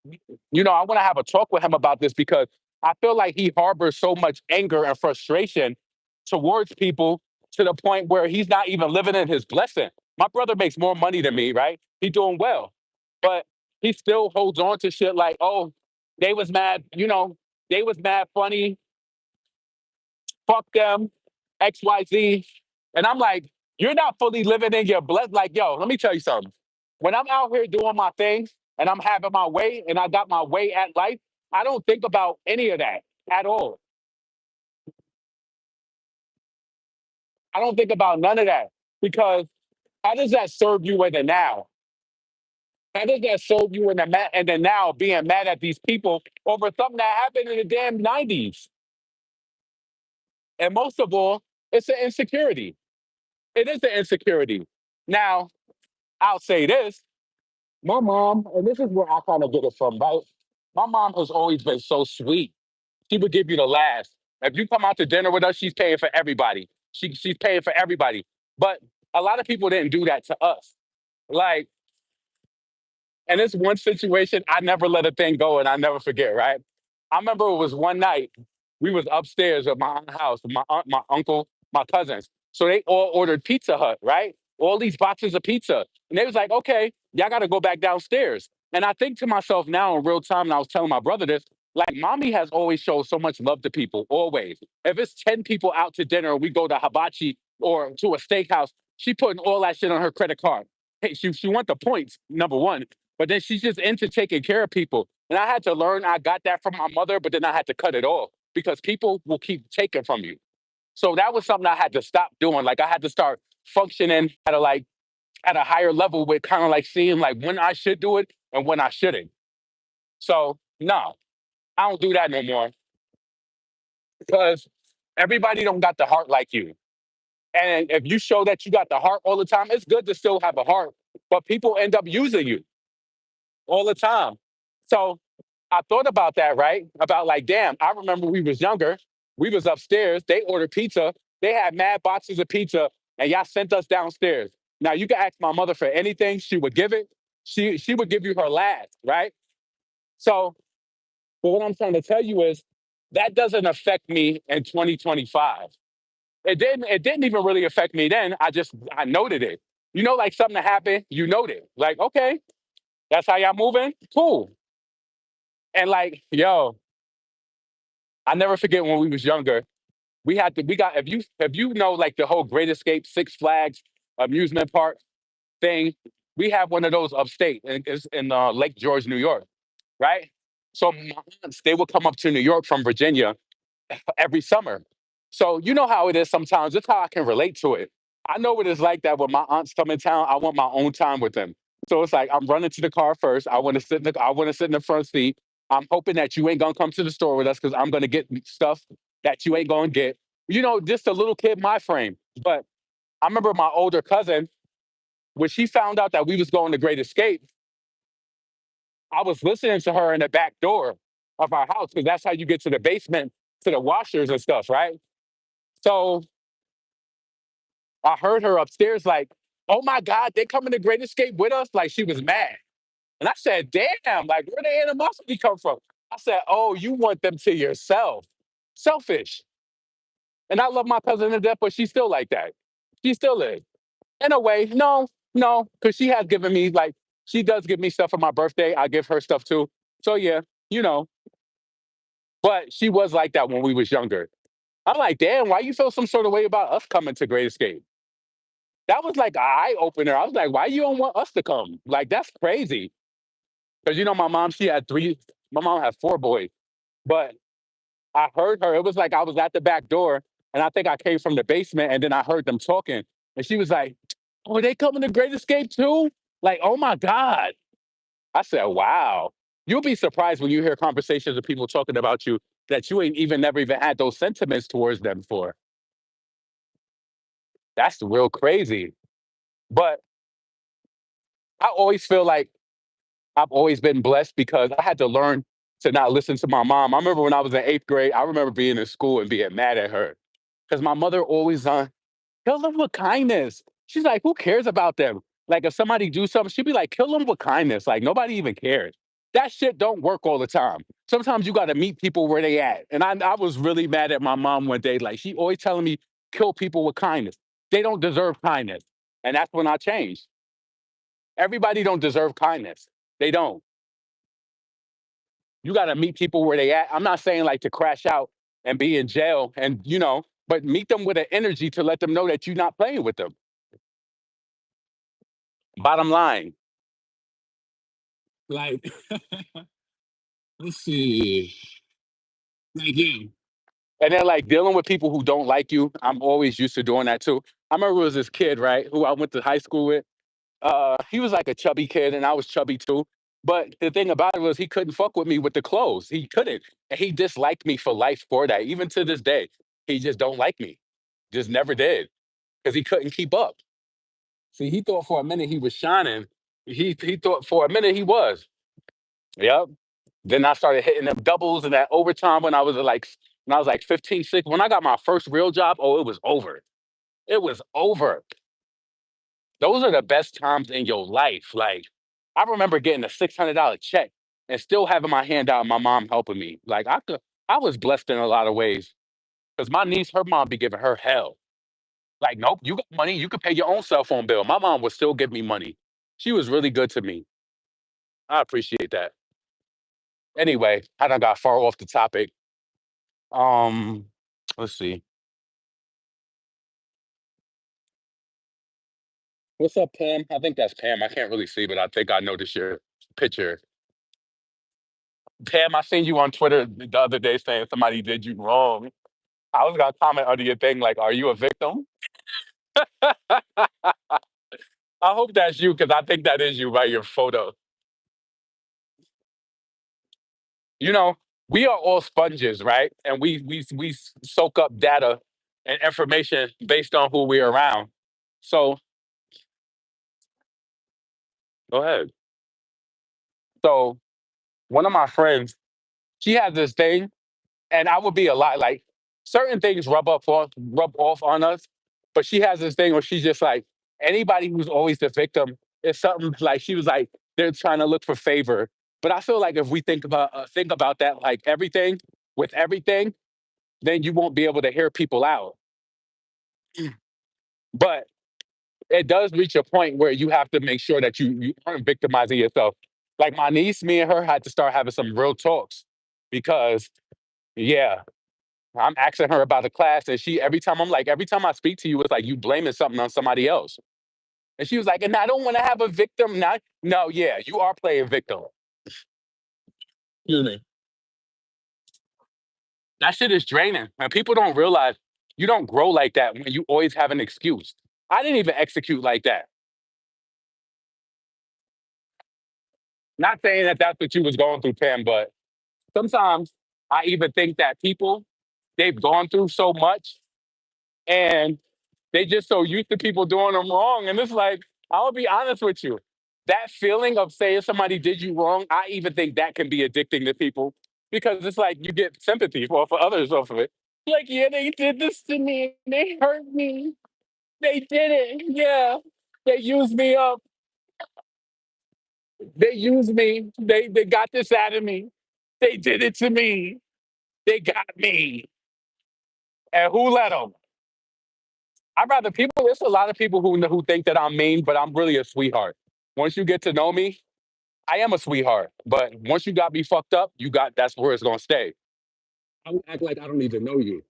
I want to have a talk with him about this because I feel like he harbors so much anger and frustration towards people to the point where he's not even living in his blessing. My brother makes more money than me, right? He's doing well, but he still holds on to shit like, oh, they was mad, they was mad funny, fuck them, XYZ. And I'm like, you're not fully living in your blessing. Like, yo, let me tell you something. When I'm out here doing my thing and I'm having my way and I got my way at life, I don't think about any of that at all. I don't think about none of that because how does that serve you in the now? How does that serve you in the now being mad at these people over something that happened in the damn 90s? And most of all, it's an insecurity. It is an insecurity. Now, I'll say this. My mom, and this is where I kind of get it from, right? My mom has always been so sweet. She would give you the last. If you come out to dinner with us, she's paying for everybody. She's paying for everybody. But a lot of people didn't do that to us. Like, and it's one situation I never let a thing go and I never forget, right? I remember it was one night we was upstairs at my aunt's house, my aunt, my uncle, my cousins. So they all ordered Pizza Hut, right? All these boxes of pizza. And they was like, okay, y'all gotta go back downstairs. And I think to myself now in real time, and I was telling my brother this, like mommy has always showed so much love to people, always. If it's 10 people out to dinner, we go to hibachi or to a steakhouse, she putting all that shit on her credit card. Hey, she want the points, number one. But then she's just into taking care of people. And I had to learn I got that from my mother, but then I had to cut it off because people will keep taking from you. So that was something I had to stop doing. Like I had to start functioning at a higher level with kind of like seeing like when I should do it and when I shouldn't. So no, I don't do that no more because everybody don't got the heart like you. And if you show that you got the heart all the time, it's good to still have a heart, but people end up using you all the time. So I thought about that, right? About like, damn, I remember we was younger. We was upstairs. They ordered pizza. They had mad boxes of pizza, and y'all sent us downstairs. Now you can ask my mother for anything, she would give it. She would give you her last, right? So, but what I'm trying to tell you is that doesn't affect me in 2025. It didn't even really affect me then. I noted it. Like something that happened, you noted. Like, okay, that's how y'all moving? Cool. And like, yo, I never forget when we was younger. We got if you know like the whole Great Escape Six Flags amusement park. thing. We have one of those upstate, and it's in Lake George, New York, right? So my aunts, they would come up to New York from Virginia every summer. So you know how it is sometimes. That's how I can relate to it. I know what it's like that when my aunts come in town. I want my own time with them. So it's like I'm running to the car first. I want to sit in the front seat. I'm hoping that you ain't gonna come to the store with us because I'm gonna get stuff that you ain't gonna get. Just a little kid my frame. But I remember my older cousin when she found out that we was going to Great Escape. I was listening to her in the back door of our house because that's how you get to the basement to the washers and stuff, right? So I heard her upstairs like, "Oh my God, they coming to Great Escape with us!" Like she was mad, and I said, "Damn, like where the animosity come from?" I said, "Oh, you want them to yourself, selfish." And I love my cousin to death, but she's still like that. She still is. In a way, no, no, because she has given me like she does give me stuff for my birthday. I give her stuff too. So yeah, you know, but she was like that when we was younger. I'm like, damn, why you feel some sort of way about us coming to Great Escape? That was like an eye opener. I was like, why you don't want us to come? Like, that's crazy. Because my mom, she had three, my mom had four boys. But I heard her. It was like I was at the back door, and I think I came from the basement, and then I heard them talking. And she was like, "Oh, they coming to Great Escape too?" Like, oh my God. I said, wow. You'll be surprised when you hear conversations of people talking about you that you ain't even never even had those sentiments towards them for. That's real crazy. But I always feel like I've always been blessed because I had to learn to not listen to my mom. I remember when I was in eighth grade, I remember being in school and being mad at her because my mother always kill them with kindness. She's like, who cares about them? Like if somebody do something, she'd be like, kill them with kindness. Like nobody even cares. That shit don't work all the time. Sometimes you got to meet people where they at. And I was really mad at my mom one day. Like she always telling me, kill people with kindness. They don't deserve kindness. And that's when I changed. Everybody don't deserve kindness. They don't. You got to meet people where they at. I'm not saying like to crash out and be in jail but meet them with an energy to let them know that you're not playing with them. Bottom line. Like, let's see. Like, yeah. And then like dealing with people who don't like you, I'm always used to doing that too. I remember it was this kid, right, who I went to high school with. He was like a chubby kid, and I was chubby too. But the thing about it was he couldn't fuck with me with the clothes. He couldn't. And he disliked me for life for that. Even to this day, he just don't like me. Just never did. Because he couldn't keep up. See, he thought for a minute he was shining. He thought for a minute he was. Yep. Then I started hitting them doubles and that overtime when I was like 15, 6. When I got my first real job, oh, it was over. It was over. Those are the best times in your life. Like, I remember getting a $600 check and still having my hand out and my mom helping me. Like, I was blessed in a lot of ways because my niece, her mom be giving her hell. Like, nope, you got money, you could pay your own cell phone bill. My mom would still give me money. She was really good to me. I appreciate that. Anyway, I done got far off the topic. Um, let's see. What's up, Pam? I think that's Pam. I can't really see, but I think I noticed your picture. Pam, I seen you on Twitter the other day saying somebody did you wrong. I was gonna comment under your thing like, "Are you a victim?" I hope that's you because I think that is you by your photo. You know, we are all sponges, right? And we soak up data and information based on who we're around. So go ahead. So one of my friends, she has this thing, and I would be a lot like certain things rub off on us, but she has this thing where she's just like anybody who's always the victim is something like she was like they're trying to look for favor. But I feel like if we think about that like everything with everything, then you won't be able to hear people out. But it does reach a point where you have to make sure that you aren't victimizing yourself. Like my niece, me and her had to start having some real talks because yeah, I'm asking her about the class, and she every time I'm like, every time I speak to you, it's like you blaming something on somebody else. And she was like, and I don't want to have a victim. Not, no, yeah, you are playing victim. Excuse me. That shit is draining. And people don't realize you don't grow like that when you always have an excuse. I didn't even execute like that. Not saying that that's what you was going through, Pam, but sometimes I even think that people, they've gone through so much and they just so used to people doing them wrong. And it's like, I'll be honest with you. That feeling of saying somebody did you wrong, I even think that can be addicting to people because it's like you get sympathy for others off of it. Like, yeah, they did this to me. They hurt me. They did it. Yeah. They used me up. They used me. They got this out of me. They did it to me. They got me. And who let them? I'd rather people. There's a lot of people who think that I'm mean, but I'm really a sweetheart. Once you get to know me, I am a sweetheart. But once you got me fucked up, you got that's where it's gonna stay. I will act like I don't even know you.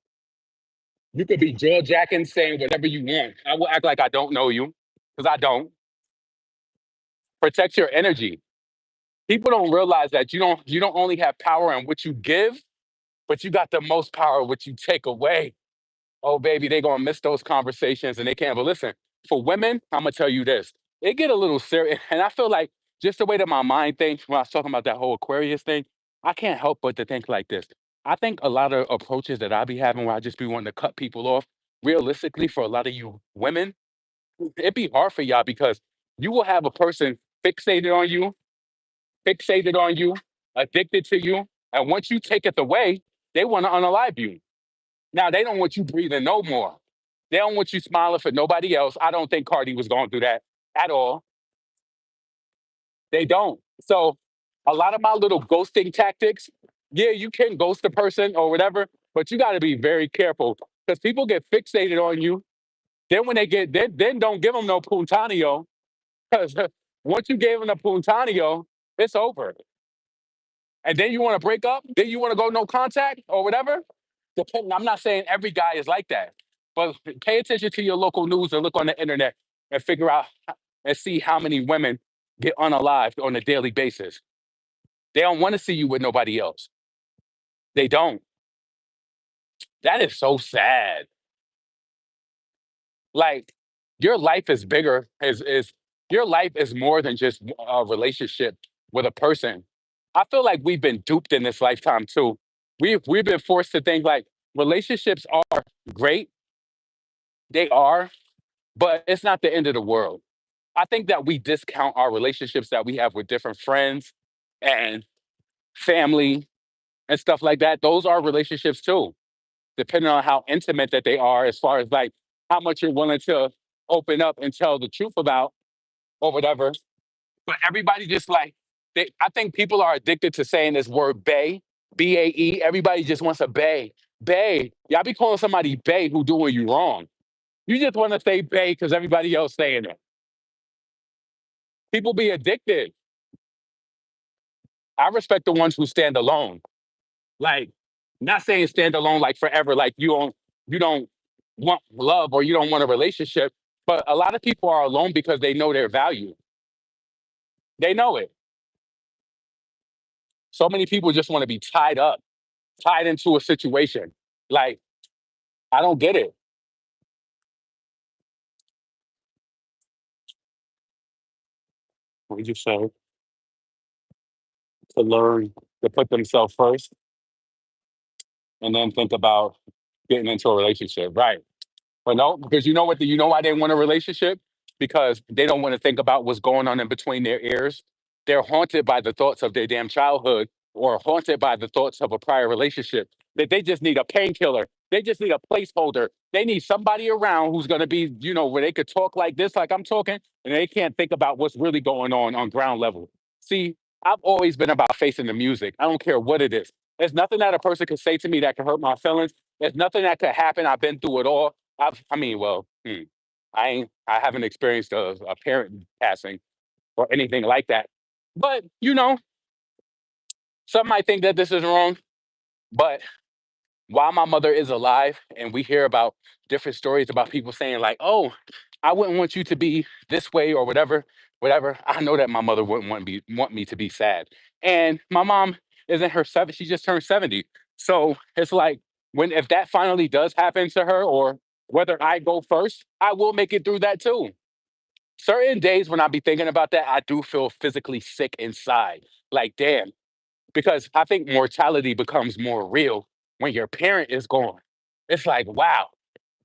You could be jaw jacking, saying whatever you want. I will act like I don't know you because I don't. Protect your energy. People don't realize that you don't only have power in what you give, but you got the most power in what you take away. Oh, baby, they gonna miss those conversations and they can't. But listen, for women, I'm gonna tell you this: it get a little serious, and I feel like just the way that my mind thinks when I was talking about that whole Aquarius thing, I can't help but to think like this. I think a lot of approaches that I be having, where I just be wanting to cut people off, realistically, for a lot of you women, it'd be hard for y'all because you will have a person fixated on you, addicted to you, and once you take it away, they want to unalive you. Now they don't want you breathing no more. They don't want you smiling for nobody else. I don't think Cardi was going through that at all. They don't. So a lot of my little ghosting tactics, yeah, you can ghost a person or whatever, but you got to be very careful because people get fixated on you. Then when they get then don't give them no puntanio because once you gave them the puntanio, it's over. And then you want to break up, then you want to go no contact or whatever. I'm not saying every guy is like that, but pay attention to your local news and look on the internet and figure out and see how many women get unalived on a daily basis. They don't want to see you with nobody else. They don't. That is so sad. Like your life is bigger. Is your life is more than just a relationship with a person. I feel like we've been duped in this lifetime too. We've been forced to think like relationships are great. They are, but it's not the end of the world. I think that we discount our relationships that we have with different friends and family and stuff like that. Those are relationships too, depending on how intimate that they are, as far as like how much you're willing to open up and tell the truth about or whatever. But everybody just like, I think people are addicted to saying this word "bay," BAE. Everybody just wants a bay, bay. Y'all be calling somebody bay who doing you wrong. You just want to say bay because everybody else saying it. People be addicted. I respect the ones who stand alone. Like, not saying stand alone like forever, like you don't want love or you don't want a relationship. But a lot of people are alone because they know their value. They know it. So many people just want to be tied up, tied into a situation. Like, I don't get it. We just say to learn to put themselves first and then think about getting into a relationship. Right. But no, because you know what? You know why they want a relationship? Because they don't want to think about what's going on in between their ears. They're haunted by the thoughts of their damn childhood or haunted by the thoughts of a prior relationship. That they just need a painkiller. They just need a placeholder. They need somebody around who's going to be, where they could talk like this, like I'm talking, and they can't think about what's really going on ground level. See, I've always been about facing the music. I don't care what it is. There's nothing that a person could say to me that could hurt my feelings. There's nothing that could happen. I've been through it all. I mean, well, I haven't experienced a parent passing or anything like that. But some might think that this is wrong. But while my mother is alive and we hear about different stories about people saying like, "Oh, I wouldn't want you to be this way or whatever, whatever." I know that my mother wouldn't want me to be sad. And my mom is in her 70s. She just turned 70. So it's like when if that finally does happen to her, or whether I go first, I will make it through that too. Certain days when I be thinking about that, I do feel physically sick inside. Like, damn, because I think mortality becomes more real when your parent is gone. It's like, wow,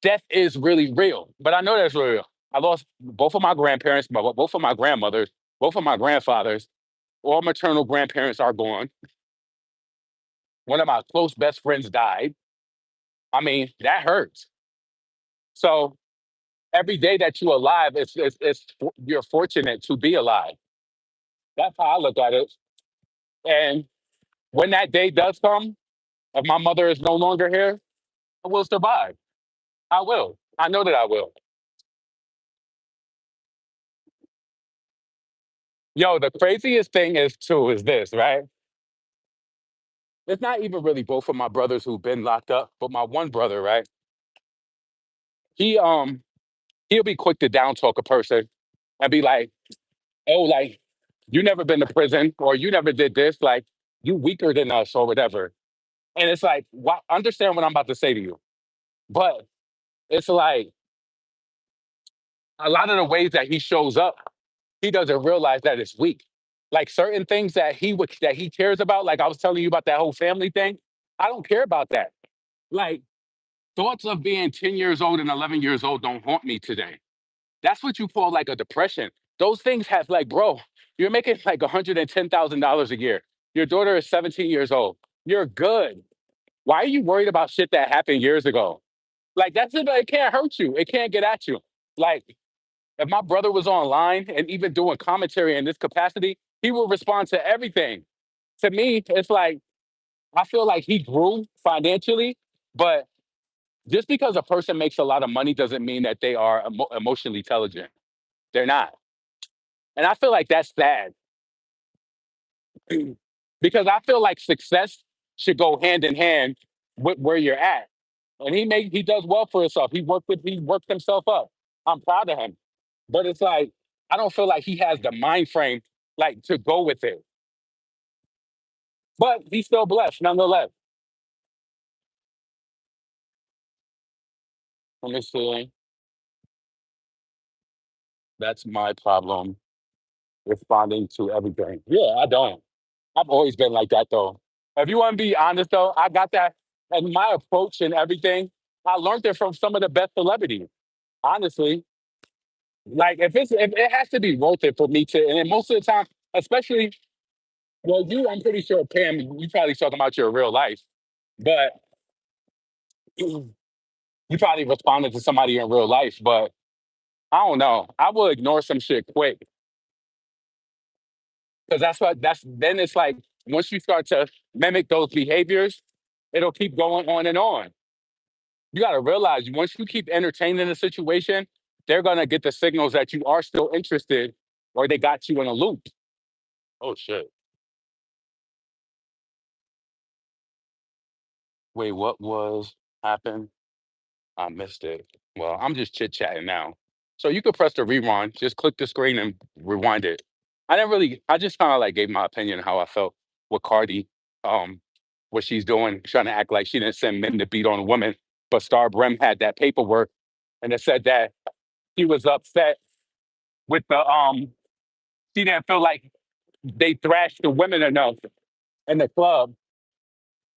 death is really real. But I know that's real. I lost both of my grandparents, both of my grandmothers, both of my grandfathers. All maternal grandparents are gone. One of my close best friends died. I mean, that hurts. So every day that you're alive, you're fortunate to be alive. That's how I look at it. And when that day does come, if my mother is no longer here, I will survive. I will. I know that I will. Yo, the craziest thing is too is this, right? It's not even really both of my brothers who've been locked up, but my one brother, right? He he'll be quick to down talk a person and be like, "Oh, like you never been to prison or you never did this, like you weaker than us or whatever." And it's like, why understand what I'm about to say to you. But it's like a lot of the ways that he shows up, he doesn't realize that it's weak. Like certain things that he cares about, like I was telling you about that whole family thing. I don't care about that. Like thoughts of being 10 years old and 11 years old don't haunt me today. That's what you call like a depression. Those things have like, bro, you're making like $110,000 a year. Your daughter is 17 years old. You're good. Why are you worried about shit that happened years ago? Like that's it. It can't hurt you. It can't get at you. Like if my brother was online and even doing commentary in this capacity, he will respond to everything. To me, it's like I feel like he grew financially, but just because a person makes a lot of money doesn't mean that they are emotionally intelligent. They're not. And I feel like that's sad because I feel like success should go hand in hand with where you're at. And he does well for himself. He worked himself up. I'm proud of him. But it's like I don't feel like he has the mind frame like to go with it. But he's still blessed nonetheless. Let me see. That's my problem responding to everything. Yeah, I don't. I've always been like that though. If you want to be honest though, I got that and my approach and everything. I learned it from some of the best celebrities. Honestly, like if it has to be worth it for me to, and then most of the time, especially well, I'm pretty sure Pam, you probably talking about your real life, but you probably responded to somebody in real life. But I don't know. I will ignore some shit quick because that's then it's like once you start to mimic those behaviors, it'll keep going on and on. You got to realize once you keep entertaining the situation, they're gonna get the signals that you are still interested, or they got you in a loop. Oh shit! Wait, what was happened? I missed it. Well, I'm just chit chatting now. So you could press the rewind. Just click the screen and rewind it. I didn't really. I just kind of like gave my opinion how I felt with Cardi, um, what she's doing, trying to act like she didn't send men to beat on a woman, but Star Brim had that paperwork, and it said that he was upset with the she didn't feel like they thrashed the women enough in the club,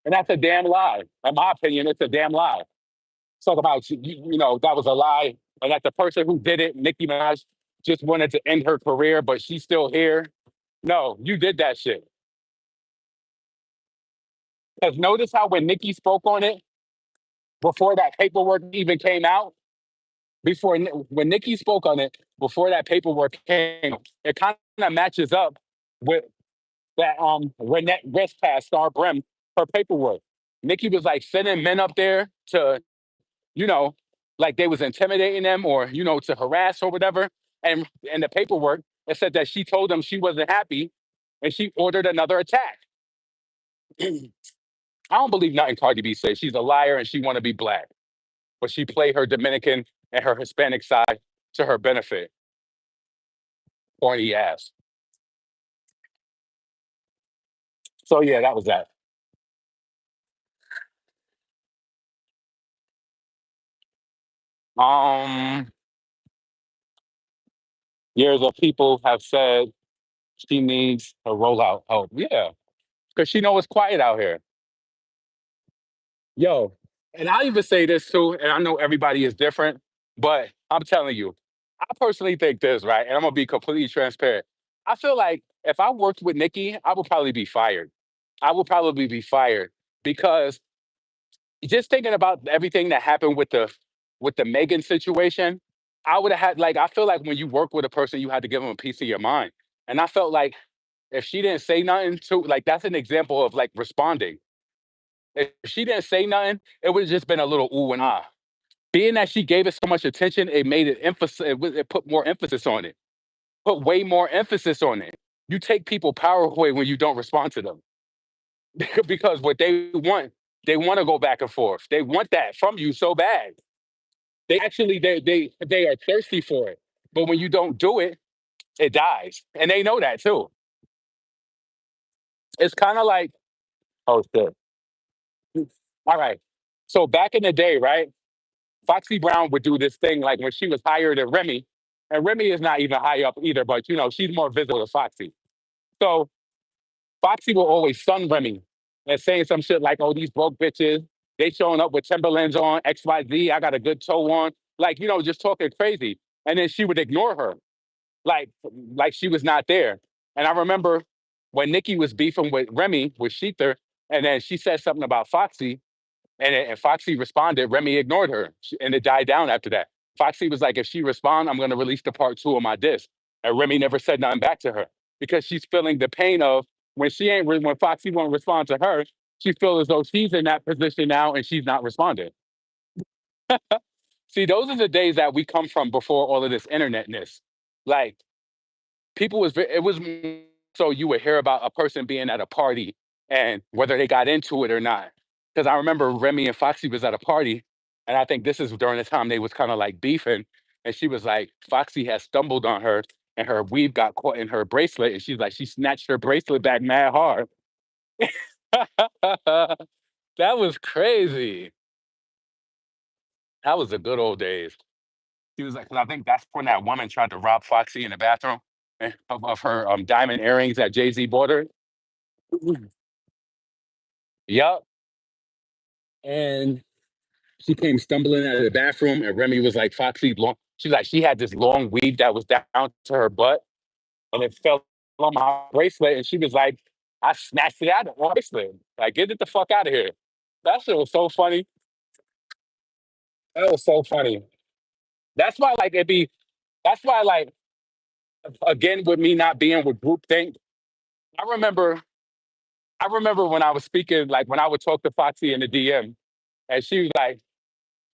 and that's a damn lie. In my opinion, it's a damn lie. Talk about that was a lie, and that the person who did it, Nicki Minaj, just wanted to end her career, but she's still here. No, you did that shit. Because notice how when Nicki spoke on it before that paperwork even came out, when Nicki spoke on it before that paperwork came, it kind of matches up with that Renette West passed Star Brim her paperwork. Nicki was like sending men up there to you know, like they was intimidating them or, to harass or whatever. And in the paperwork, it said that she told them she wasn't happy and she ordered another attack. I don't believe nothing Cardi B says. She's a liar and she want to be black, but she played her Dominican and her Hispanic side to her benefit. Corny ass. So yeah, that was that. Um, Years of people have said she needs a rollout help. Yeah, because she know it's quiet out here. Yo, and I even say this too, and I know everybody is different, but I'm telling you, I personally think this, right? And I'm gonna be completely transparent. I feel like if I worked with Nikki, I would probably be fired. I would probably be fired because just thinking about everything that happened with the Megan situation, I would have had like I feel like when you work with a person, you had to give them a piece of your mind. And I felt like if she didn't say nothing to like that's an example of like responding. If she didn't say nothing, it would have just been a little ooh and ah. Being that she gave it so much attention, it made it emphasis. It put more emphasis on it. Put way more emphasis on it. You take people power away when you don't respond to them because what they want to go back and forth. They want that from you so bad. They actually they are thirsty for it. But when you don't do it, it dies, and they know that too. It's kind of like oh shit. All right. So back in the day, right? Foxy Brown would do this thing like when she was higher than Remy, and Remy is not even high up either, but you know, she's more visible than Foxy. So Foxy will always sun Remy and saying some shit like, oh, these broke bitches, they showing up with Timberlands on, XYZ, I got a good toe on. Like, you know, just talking crazy. And then she would ignore her, like like she was not there. And I remember when Nikki was beefing with Remy, with Sheether, and then she said something about Foxy, and Foxy responded. Remy ignored her, and it died down after that. Foxy was like, "If she respond, I'm going to release the part two of my disc." And Remy never said nothing back to her because she's feeling the pain of when she ain't when Foxy won't respond to her. She feels as though she's in that position now and she's not responding. See, those are the days that we come from before all of this internetness. Like people was it was so you would hear about a person being at a party and whether they got into it or not. Because I remember Remy and Foxy was at a party, and I think this is during the time they was kind of like beefing, and she was like, Foxy had stumbled on her, and her weave got caught in her bracelet, and she's like, she snatched her bracelet back mad hard. That was crazy. That was the good old days. She was like, 'cause I think that's when that woman tried to rob Foxy in the bathroom of her diamond earrings that Jay Z bought her. Yup. And she came stumbling out of the bathroom, and Remy was like, Foxy, long. She's like, she had this long weave that was down to her butt, and it fell on my bracelet. And she was like, I snatched it out of my bracelet. Like, get it the fuck out of here. That shit was so funny. That was so funny. That's why, like, that's why, like, again, with me not being with groupthink, I remember, I remember when I was speaking, like, when I would talk to Foxy in the DM, and she was like,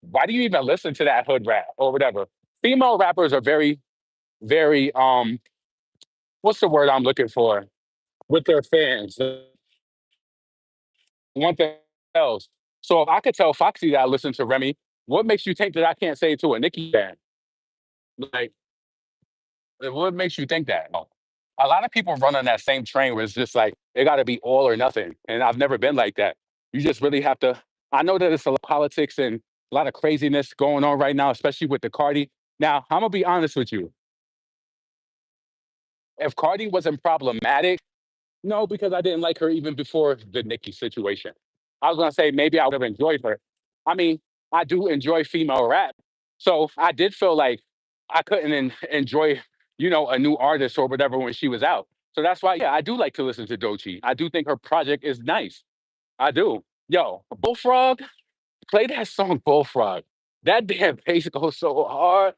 why do you even listen to that hood rap or whatever? Female rappers are very, very what's the word I'm looking for? With their fans. They want them else. So if I could tell Foxy that I listen to Remy, what makes you think that I can't say it to a Nicki fan? Like, what makes you think that? A lot of people run on that same train where it's just like it got to be all or nothing, and I've never been like that. You just really have to. I know that it's a lot of politics and a lot of craziness going on right now, especially with the Cardi. Now, I'm gonna be honest with you. If Cardi wasn't problematic, no, because I didn't like her even before the Nicki situation. I was gonna say maybe I would have enjoyed her. I mean, I do enjoy female rap, so I did feel like I couldn't enjoy, you know, a new artist or whatever when she was out. So that's why, yeah, I do like to listen to Doechii. I do think her project is nice. I do. Yo, Bullfrog, play that song Bullfrog. That damn bass goes so hard.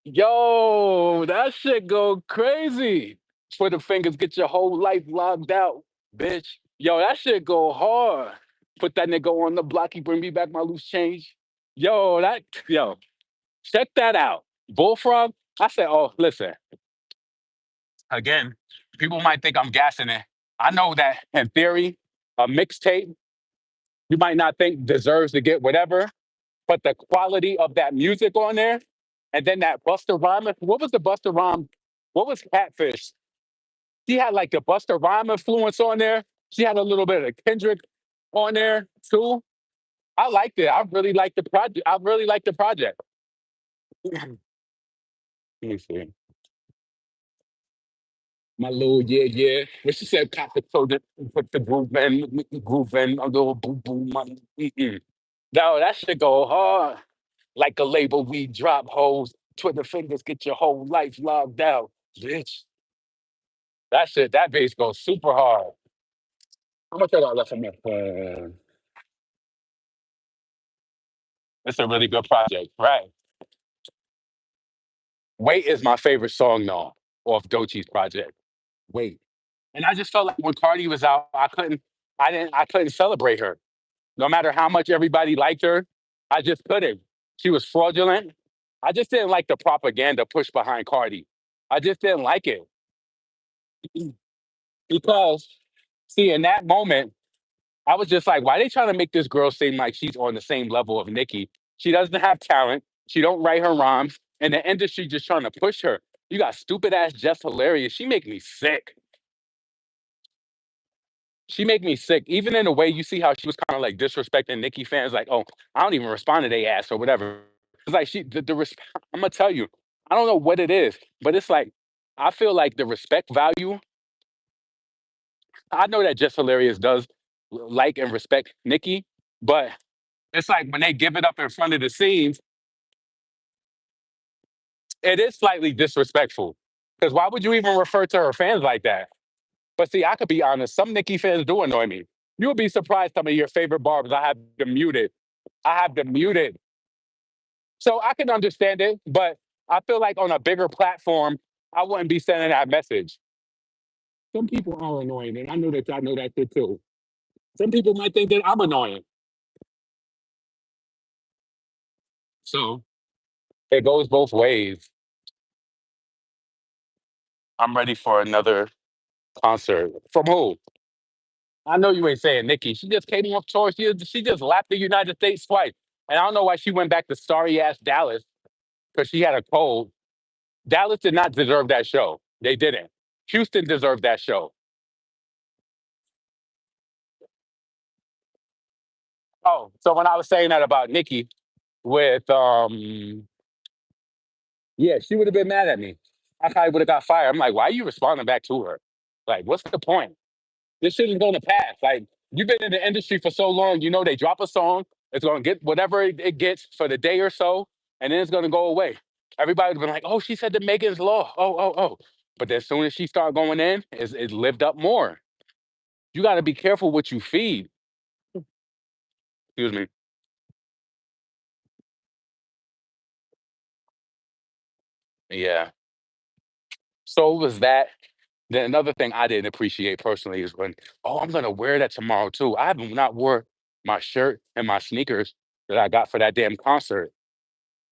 Yo, that shit go crazy. Twitter fingers get your whole life logged out, bitch. Yo, that shit go hard. Put that nigga on the block, he bring me back my loose change. Yo, check that out. Bullfrog. I said, oh, listen, again, people might think I'm gassing it. I know that in theory, a mixtape you might not think deserves to get whatever, but the quality of that music on there, and then that Buster Rhymes. What was the Buster Rhymes? What was Catfish? She had like the Buster Rhymes influence on there. She had a little bit of Kendrick on there too. I liked it. I really liked the project. I really liked the project. Let me see. My little yeah, yeah. When she said cop the code, put the groove in, a little boom, boom, man. Mm-mm. No, that should go hard. Like a label, we drop hoes. Twitter fingers, get your whole life logged out, bitch. That shit, that bass goes super hard. How much I got left on my phone? It's a really good project, right? Wait is my favorite song though, off Dochi's project. Wait. And I just felt like when Cardi was out, I couldn't celebrate her. No matter how much everybody liked her, I just couldn't. She was fraudulent. I just didn't like the propaganda push behind Cardi. I just didn't like it because, see, in that moment, I was just like, why they trying to make this girl seem like she's on the same level of Nicki? She doesn't have talent. She don't write her rhymes, and the industry just trying to push her. You got stupid ass Jess Hilarious. She make me sick. She make me sick. Even in the way you see how she was kind of like disrespecting Nicki fans, like, oh, I don't even respond to they ass or whatever. It's like I'm gonna tell you, I don't know what it is, but it's like I feel like the respect value. I know that Just Hilarious does like and respect Nicki, but it's like when they give it up in front of the scenes, it is slightly disrespectful. Because why would you even refer to her fans like that? But see, I could be honest, some Nicki fans do annoy me. You would be surprised some of your favorite barbs I have them muted. I have them muted. So I can understand it, but I feel like on a bigger platform, I wouldn't be sending that message. Some people are annoying, and I know that y'all know that shit too. Some people might think that I'm annoying. So it goes both ways. I'm ready for another concert. From who? I know you ain't saying Nikki. She just came off tour. She just lapped the United States twice. And I don't know why she went back to sorry ass Dallas because she had a cold. Dallas did not deserve that show. They didn't. Houston deserved that show. Oh, so when I was saying that about Nikki with yeah, she would have been mad at me. I probably would have got fired. I'm like, why are you responding back to her? Like, what's the point? This shit is gonna pass. Like, you've been in the industry for so long, you know they drop a song, it's gonna get whatever it gets for the day or so, and then it's gonna go away. Everybody would be like, oh, she said the Megan's law. Oh. But as soon as she start going in, it lived up more. You gotta be careful what you feed. Excuse me. Yeah. So it was that. Then another thing I didn't appreciate personally is when, oh, I'm gonna wear that tomorrow too. I have not wore my shirt and my sneakers that I got for that damn concert.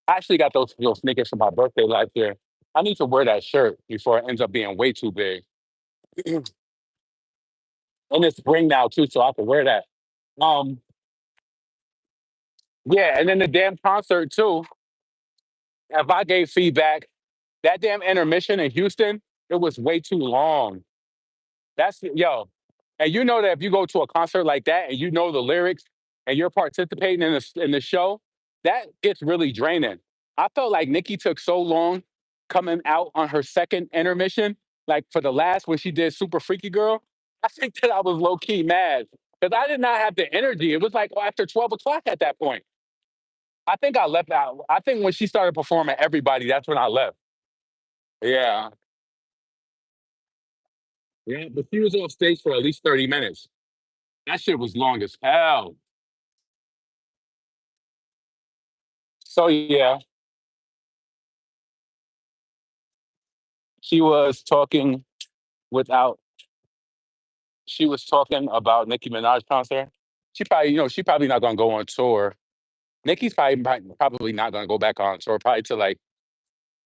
I actually got those sneakers for my birthday last year. I need to wear that shirt before it ends up being way too big. And it's spring now too, so I can wear that. Um, yeah, and then the damn concert too. If I gave feedback, that damn intermission in Houston, it was way too long. That's yo. And you know that if you go to a concert like that and you know the lyrics and you're participating in the show, that gets really draining. I felt like Nikki took so long coming out on her second intermission, like for the last when she did Super Freaky Girl. I think that I was low key mad because I did not have the energy. It was like after 12 o'clock at that point. I think I left out. I think when she started performing everybody, that's when I left. Yeah. Yeah. But she was off stage for at least 30 minutes. That shit was long as hell. So yeah, she was talking without. She was talking about Nicki Minaj concert. She probably not gonna go on tour. Nicki's probably not gonna go back on tour. Probably to like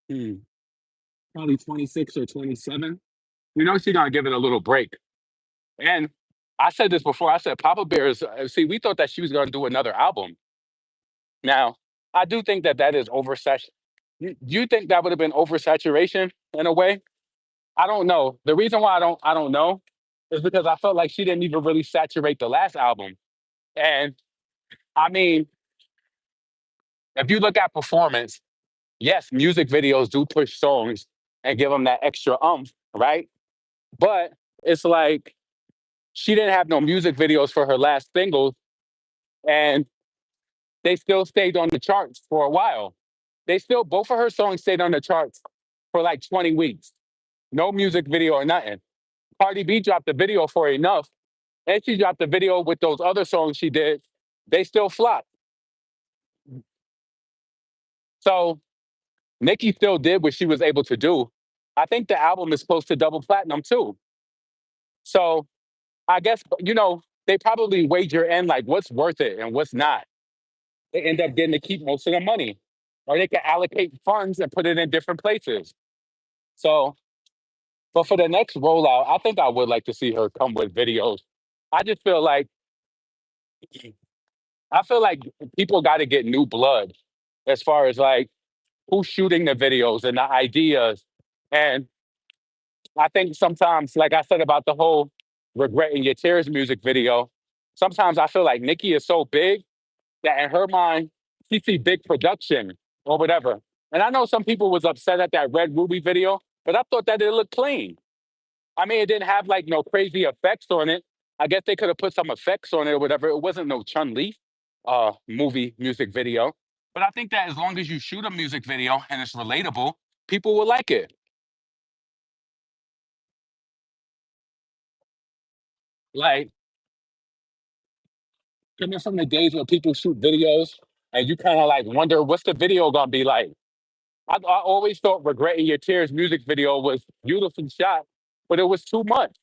hmm, probably 26 or 27. She's gonna give it a little break. And I said this before. I said Papa Bear is. See, we thought that she was going to do another album. Now, I do think that that is oversaturation. You think that would have been oversaturation in a way? I don't know. The reason why I don't know is because I felt like she didn't even really saturate the last album. And I mean, if you look at performance, yes, music videos do push songs and give them that extra right? But it's like she didn't have no music videos for her last single, and they still stayed on the charts for a while. They still both of her songs stayed on the charts for like 20 weeks. No music video or nothing. Cardi B dropped the video for Enough, and she dropped the video with those other songs she did. They still flopped. So Nicki still did what she was able to do. I think the album is close to double platinum too. So I guess they probably wager in like what's worth it and what's not. They end up getting to keep most of the money, or they can allocate funds and put it in different places. So, but for the next rollout, I think I would like to see her come with videos. I just feel like people got to get new blood as far as like who's shooting the videos and the ideas. And I think sometimes, like I said about the whole regretting your tears music video, sometimes I feel like Nikki is so big that in her mind, she see big production or whatever. And I know some people was upset at that Red Ruby video, but I thought that it looked clean. I mean, it didn't have like no crazy effects on it. I guess they could have put some effects on it or whatever. It wasn't no Chun Li movie music video. But I think that as long as you shoot a music video and it's relatable, people will like it. Like coming from the days where people shoot videos and you kind of like wonder what's the video gonna be like. I always thought "Regretting Your Tears" music video was beautifully shot, but it was too much.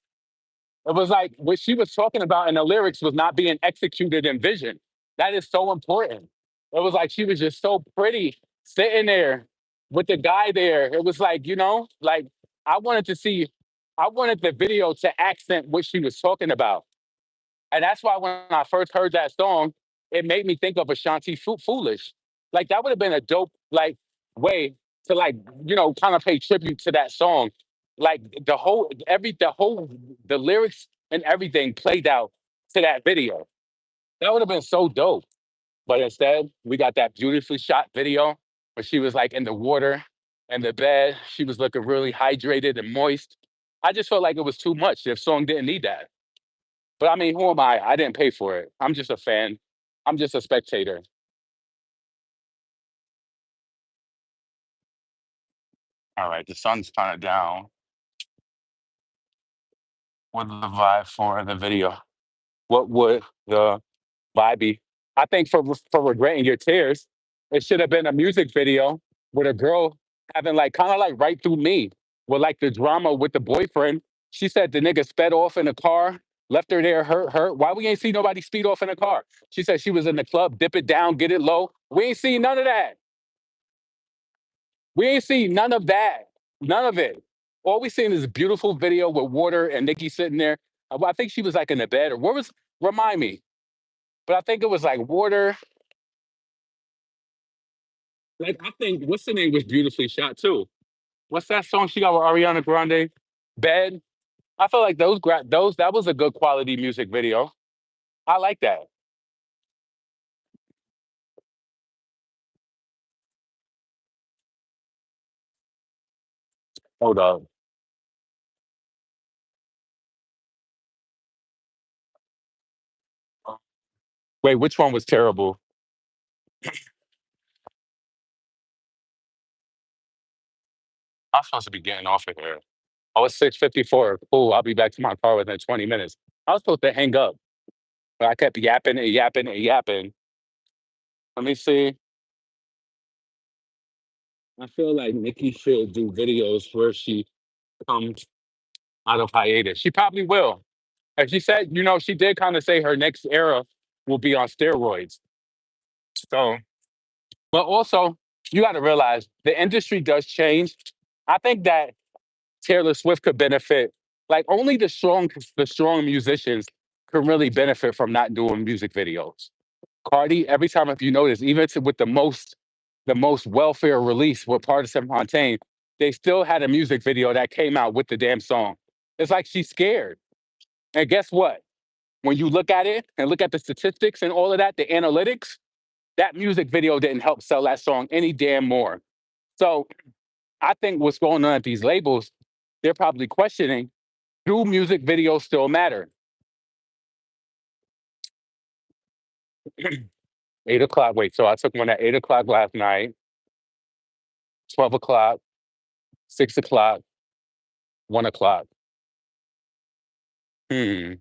It was like what she was talking about in the lyrics was not being executed in vision. That is so important. It was like she was just so pretty sitting there with the guy there. It was like, like I wanted to see, I wanted the video to accent what she was talking about. And that's why when I first heard that song, it made me think of Ashanti Foolish. Like that would have been a dope like way to like, kind of pay tribute to that song. Like the lyrics and everything played out to that video. That would have been so dope. But instead, we got that beautifully shot video where she was like in the water and the bed. She was looking really hydrated and moist. I just felt like it was too much. The song didn't need that. But I mean, who am I? I didn't pay for it. I'm just a fan. I'm just a spectator. All right, the sun's kind of down. What the vibe for the video? What would the vibe be? I think for regretting your tears, it should have been a music video with a girl having like kind of like right through me with like the drama with the boyfriend. She said the nigga sped off in the car, left her there, hurt. Why we ain't see nobody speed off in the car? She said she was in the club, dip it down, get it low. We ain't seen none of that. We ain't seen none of that. None of it. All we seen is a beautiful video with water and Nikki sitting there. I think she was like in the bed or what was remind me. But I think it was like water. Like I think what's the name was beautifully shot too. What's that song she got with Ariana Grande? Bed. I feel like those that was a good quality music video. I like that. Hold up. Wait, which one was terrible? I'm supposed to be getting off of here. Oh, it's 6:54. Cool. I'll be back to my car within 20 minutes. I was supposed to hang up, but I kept yapping and yapping and yapping. Let me see. I feel like Nikki should do videos where she comes out of hiatus. She probably will. And she said, she did kind of say her next era will be on steroids. So, but also, you got to realize the industry does change. I think that Taylor Swift could benefit, like only the strong musicians. can really benefit from not doing music videos. Cardi, every time if you notice, even with the most welfare release with Partisan Fontaine, they still had a music video that came out with the damn song. It's like she's scared. And guess what? When you look at it and look at the statistics and all of that, the analytics, that music video didn't help sell that song any damn more. So I think what's going on at these labels, they're probably questioning, do music videos still matter? 8 o'clock. Wait, so I took one at 8 o'clock last night, 12 o'clock, 6 o'clock, 1 o'clock. Hmm.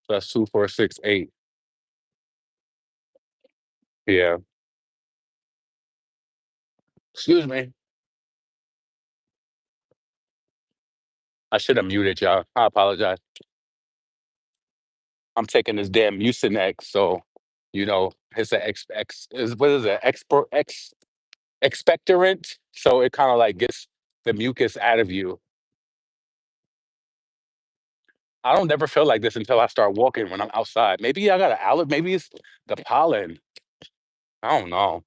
So that's 2, 4, 6, 8. Yeah. Excuse me. I should have muted y'all. I apologize. I'm taking this damn Mucinex, so it's a what is it? Expectorant. So it kind of like gets the mucus out of you. I don't never feel like this until I start walking when I'm outside. Maybe I got an allergy. Maybe it's the pollen. I don't know.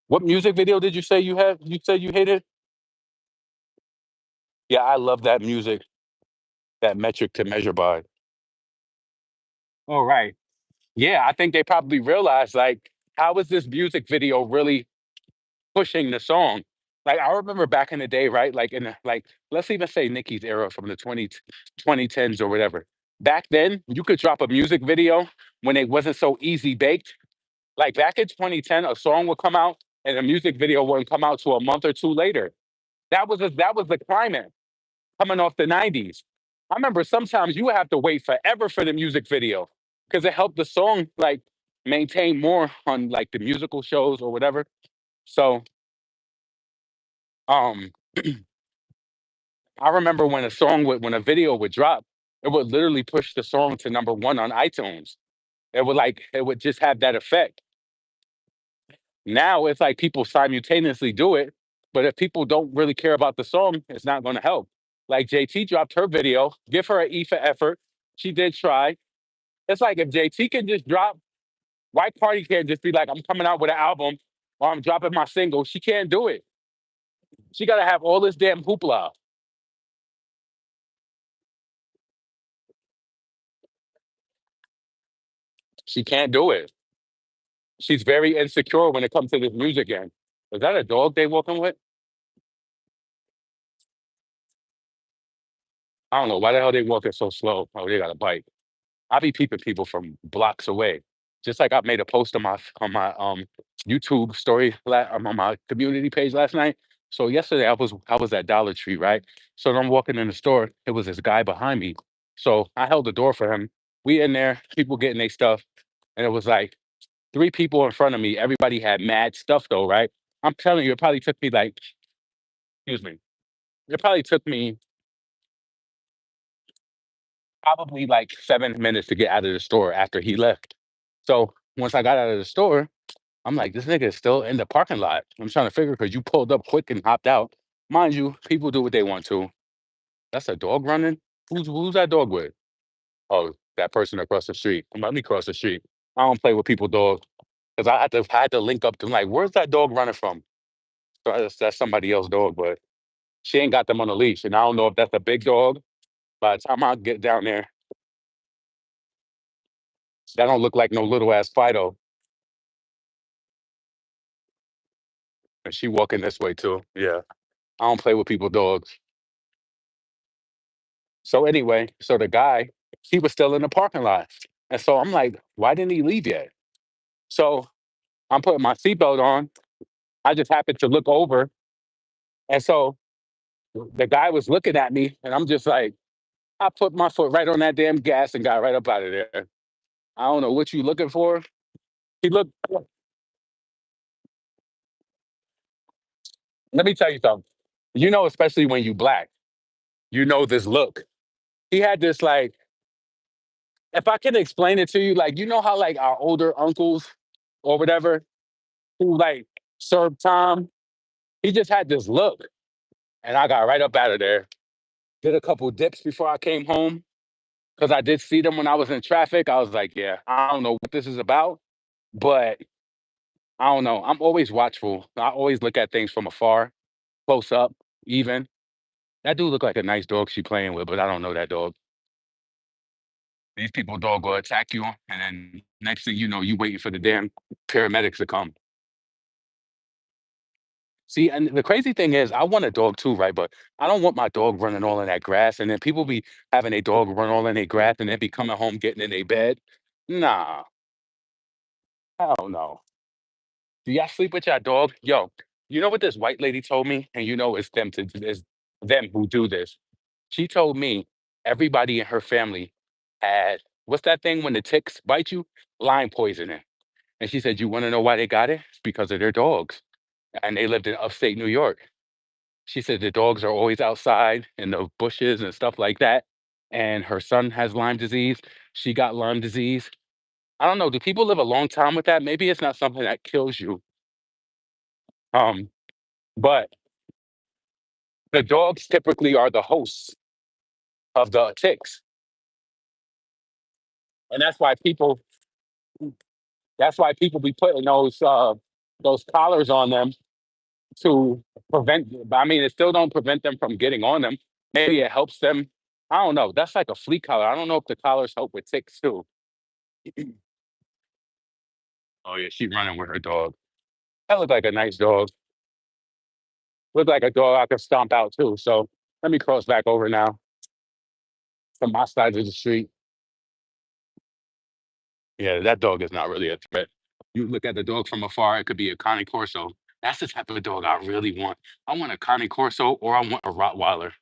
What music video did you say you have? You said you hated? Yeah, I love that music, that metric to measure by. All right. Yeah, I think they probably realized like, how is this music video really pushing the song? Like I remember back in the day, right? Like like let's even say Nicki's era from the 2010s or whatever. Back then, you could drop a music video when it wasn't so easy baked. Like back in 2010, a song would come out and a music video wouldn't come out to a month or two later. That was the climate coming off the 90s. I remember sometimes you would have to wait forever for the music video because it helped the song like maintain more on like the musical shows or whatever. So um I remember when a video would drop, it would literally push the song to number one on iTunes. It would just have that effect. Now it's like people simultaneously do it, but if people don't really care about the song, it's not going to help. Like JT dropped her video, give her an E for effort. She did try. It's like if JT can just drop, why Cardi can't just be like, I'm coming out with an album or I'm dropping my single. She can't do it. She got to have all this damn hoopla. She can't do it. She's very insecure when it comes to this music game. Is that a dog they walking with? I don't know. Why the hell they walking so slow? Oh, they got a bike. I be peeping people from blocks away. Just like I made a post on my YouTube story on my community page last night. So yesterday I was at Dollar Tree, right? So I'm walking in the store. It was this guy behind me. So I held the door for him. We in there, people getting their stuff, and it was like three people in front of me. Everybody had mad stuff though, right? I'm telling you, it probably took me like, excuse me, it probably took me probably like 7 minutes to get out of the store after he left. So once I got out of the store, I'm like, this nigga is still in the parking lot. I'm trying to figure because you pulled up quick and hopped out. Mind you, people do what they want to. That's a dog running. Who's that dog with? Oh, that person across the street. Let me cross the street. I don't play with people dog because I had to link up to like, where's that dog running from? So that's somebody else's dog, but she ain't got them on a leash, and I don't know if that's a big dog. By the time I get down there, that don't look like no little ass Fido, and she walking this way too. Yeah, I don't play with people dogs. So anyway, so the guy, he was still in the parking lot. And so I'm like, why didn't he leave yet? So I'm putting my seatbelt on. I just happened to look over. And so the guy was looking at me, and I'm just like, I put my foot right on that damn gas and got right up out of there. I don't know what you looking for. He looked, let me tell you something. Especially when you black, this look. He had this like, if I can explain it to you, like, how like our older uncles or whatever who like served time, he just had this look, and I got right up out of there. Did a couple dips before I came home. because I did see them when I was in traffic. I was like, yeah, I don't know what this is about, but I don't know. I'm always watchful. I always look at things from afar, close up, even. That do look like a nice dog she playing with, but I don't know that dog. These people dog will attack you, and then next thing you know, you waiting for the damn paramedics to come. See, and the crazy thing is, I want a dog too, right? But I don't want my dog running all in that grass, and then people be having a dog run all in their grass, and then be coming home getting in their bed. Nah, hell no. Do y'all sleep with your dog? Yo, you know what this white lady told me, and you know it's them who do this. She told me everybody in her family had what's that thing when the ticks bite you? Lyme poisoning. And she said, you want to know why they got it? It's because of their dogs. And they lived in upstate New York. She said the dogs are always outside in the bushes and stuff like that. And her son has Lyme disease. She got Lyme disease. I don't know. Do people live a long time with that? Maybe it's not something that kills you. Um, but the dogs typically are the hosts of the ticks. And that's why people be putting those collars on them to prevent, I mean, it still don't prevent them from getting on them. Maybe it helps them. I don't know. That's like a flea collar. I don't know if the collars help with ticks too. Oh yeah, she running with her dog. That looked like a nice dog. Looked like a dog I could stomp out too. So let me cross back over now from my side of the street. Yeah, that dog is not really a threat. You look at the dog from afar, it could be a Connie Corso. That's the type of dog I really want. I want a Connie Corso or I want a Rottweiler.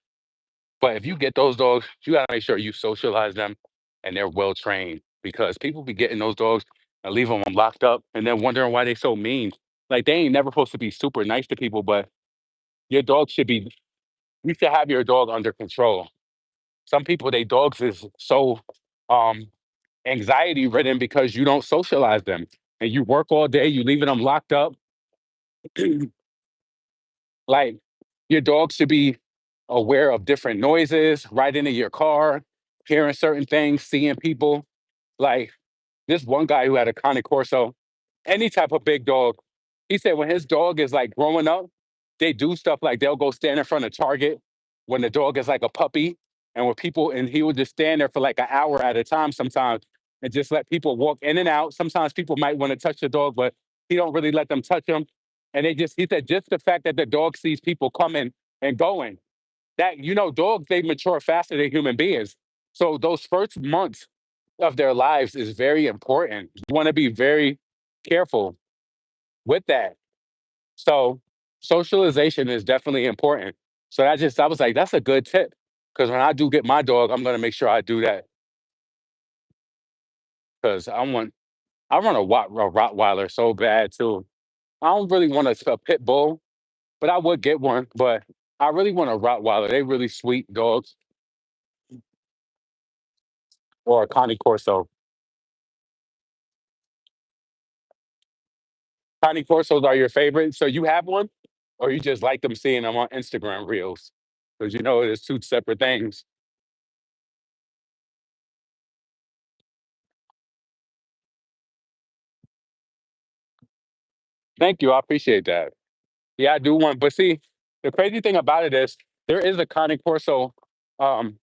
But if you get those dogs, you gotta make sure you socialize them and they're well trained because people be getting those dogs and leaving them locked up and then wondering why they so mean. Like they ain't never supposed to be super nice to people, but your dog should be. You should have your dog under control. Some people, they dogs is so um anxiety ridden because you don't socialize them and you work all day, you leaving them locked up. Like your dog should be aware of different noises, right into your car, hearing certain things, seeing people. Like this one guy who had a Cane Corso, any type of big dog, he said when his dog is like growing up, they do stuff like they'll go stand in front of Target when the dog is like a puppy, and when people and he would just stand there for like an hour at a time sometimes and just let people walk in and out. Sometimes people might want to touch the dog, but he don't really let them touch him. And they just he said just the fact that the dog sees people coming and going, that dogs they mature faster than human beings. So those first months of their lives is very important. You want to be very careful with that. So socialization is definitely important. So I was like, that's a good tip. Because when I do get my dog, I'm gonna make sure I do that. Because I want a Rottweiler so bad too. I don't really want a pit bull, but I would get one. But I really want a Rottweiler. They really sweet dogs or a Connie Corso. Connie Corsos are your favorite. So you have one, or you just like them seeing them on Instagram reels? Because it's two separate things. Thank you. I appreciate that. Yeah, I do want, but see, the crazy thing about it is there is a Connie Corso um,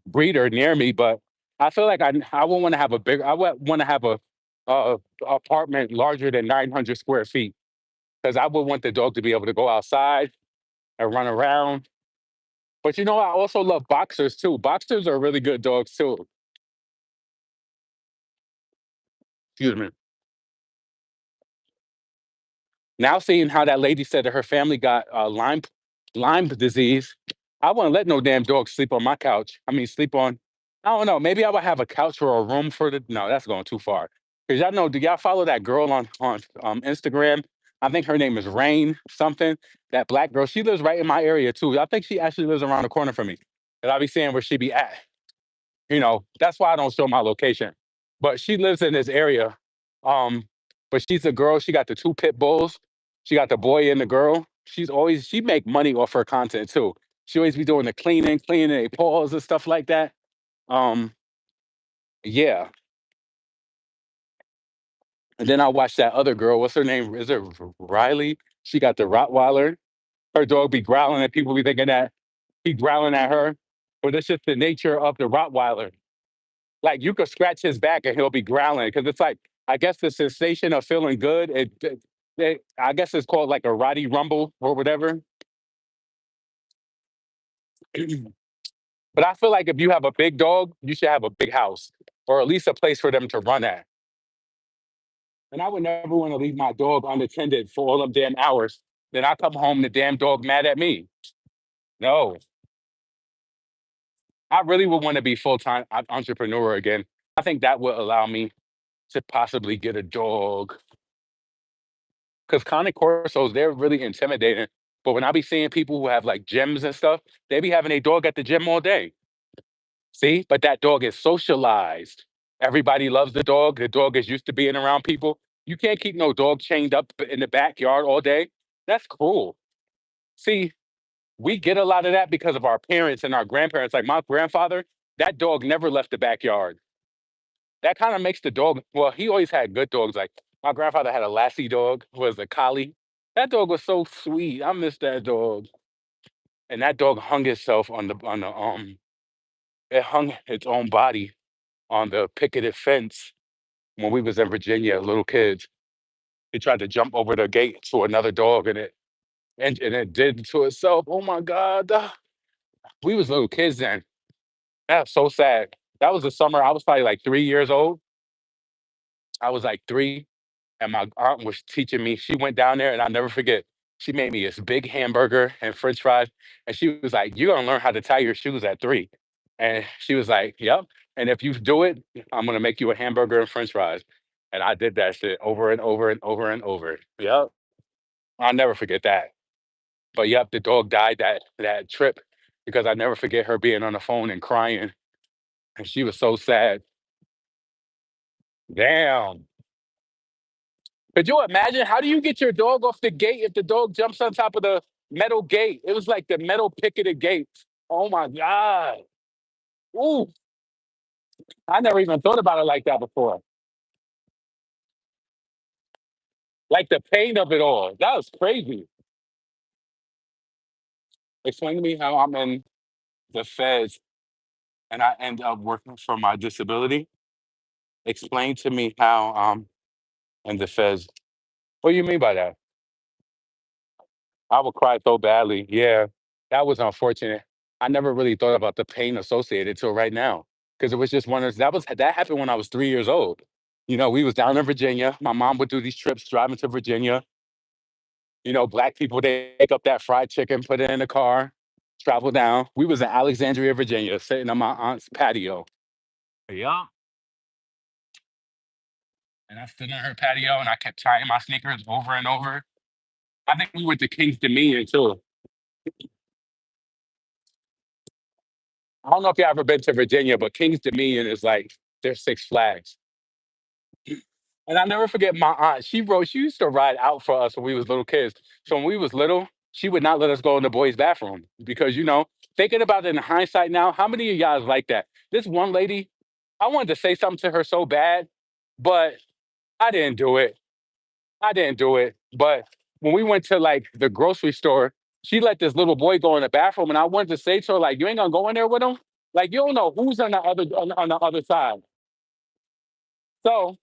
breeder near me, but I feel like I would want to have a big. I would want to have a apartment larger than 900 square feet because I would want the dog to be able to go outside and run around. But I also love boxers too. Boxers are really good dogs too. Excuse me. Now seeing how that lady said that her family got Lyme disease, I wouldn't let no damn dog sleep on my couch. I mean, sleep on. I don't know. Maybe I would have a couch or a room for the. No, that's going too far. Cause y'all know. Do y'all follow that girl on Instagram? I think her name is Rain something. That black girl. She lives right in my area too. I think she actually lives around the corner from me. And I be seeing where she be at. That's why I don't show my location. But she lives in this area. Um, but she's a girl. She got the two pit bulls. She got the boy and the girl. She make money off her content too. She always be doing the cleaning their paws and stuff like that. Um, yeah. And then I watched that other girl. What's her name? Is it Riley? She got the Rottweiler. Her dog be growling and people be thinking that he growling at her. But it's just the nature of the Rottweiler. Like you could scratch his back and he'll be growling because it's like I guess the sensation of feeling good. I guess it's called like a Roddy Rumble or whatever. But I feel like if you have a big dog, you should have a big house or at least a place for them to run at. And I would never want to leave my dog unattended for all them damn hours. Then I come home, the damn dog mad at me. No, I really would want to be full time entrepreneur again. I think that would allow me to possibly get a dog because Cane Corsos, they're really intimidating. But when I be seeing people who have like gyms and stuff, they be having a dog at the gym all day. See, but that dog is socialized. Everybody loves the dog. The dog is used to being around people. You can't keep no dog chained up in the backyard all day. That's cruel. See, we get a lot of that because of our parents and our grandparents. Like my grandfather, that dog never left the backyard. That kind of makes the dog, well, he always had good dogs. Like my grandfather had a Lassie dog, was a collie. That dog was so sweet. I miss that dog. And that dog hung itself on the it hung its own body on the picketed fence when we was in Virginia, little kids. He tried to jump over the gate to another dog and it did to itself. Oh my God. We was little kids then. That's so sad. That was the summer. I was probably like 3 years old. I was like three, and my aunt was teaching me. She went down there, and I'll never forget. She made me this big hamburger and French fries, and she was like, "You're gonna learn how to tie your shoes at 3." And she was like, "Yep. And if you do it, I'm gonna make you a hamburger and French fries." And I did that shit over and over and over and over. Yep. I'll never forget that. But yep, the dog died that trip because I never forget her being on the phone and crying, and she was so sad. Damn. Could you imagine? How do you get your dog off the gate if the dog jumps on top of the metal gate? It was like the metal picketed gate. Oh my God. Ooh, I never even thought about it like that before. Like the pain of it all. That was crazy. Explain to me how I'm in the feds and I end up working for my disability. Explain to me how in the feds. What do you mean by that? I would cry so badly. Yeah, that was unfortunate. I never really thought about the pain associated till right now because it was just one of that happened when I was 3 years old. You know, we was down in Virginia. My mom would do these trips driving to Virginia. You know, black people they pick up that fried chicken, put it in the car, travel down. We was in Alexandria, Virginia, sitting on my aunt's patio. Yeah. And I stood on her patio and I kept tying my sneakers over and over. I think we went to King's Dominion too. I don't know if you ever been to Virginia, but King's Dominion is like their Six Flags. And I'll never forget my aunt. She used to ride out for us when we was little kids. So when we was little, she would not let us go in the boys' bathroom because thinking about it in hindsight now, how many of y'all is like that? This one lady, I wanted to say something to her so bad, but I didn't do it. I didn't do it. But when we went to like the grocery store, she let this little boy go in the bathroom, and I wanted to say to her, like, you ain't gonna go in there with him? Like you don't know who's on the other side. So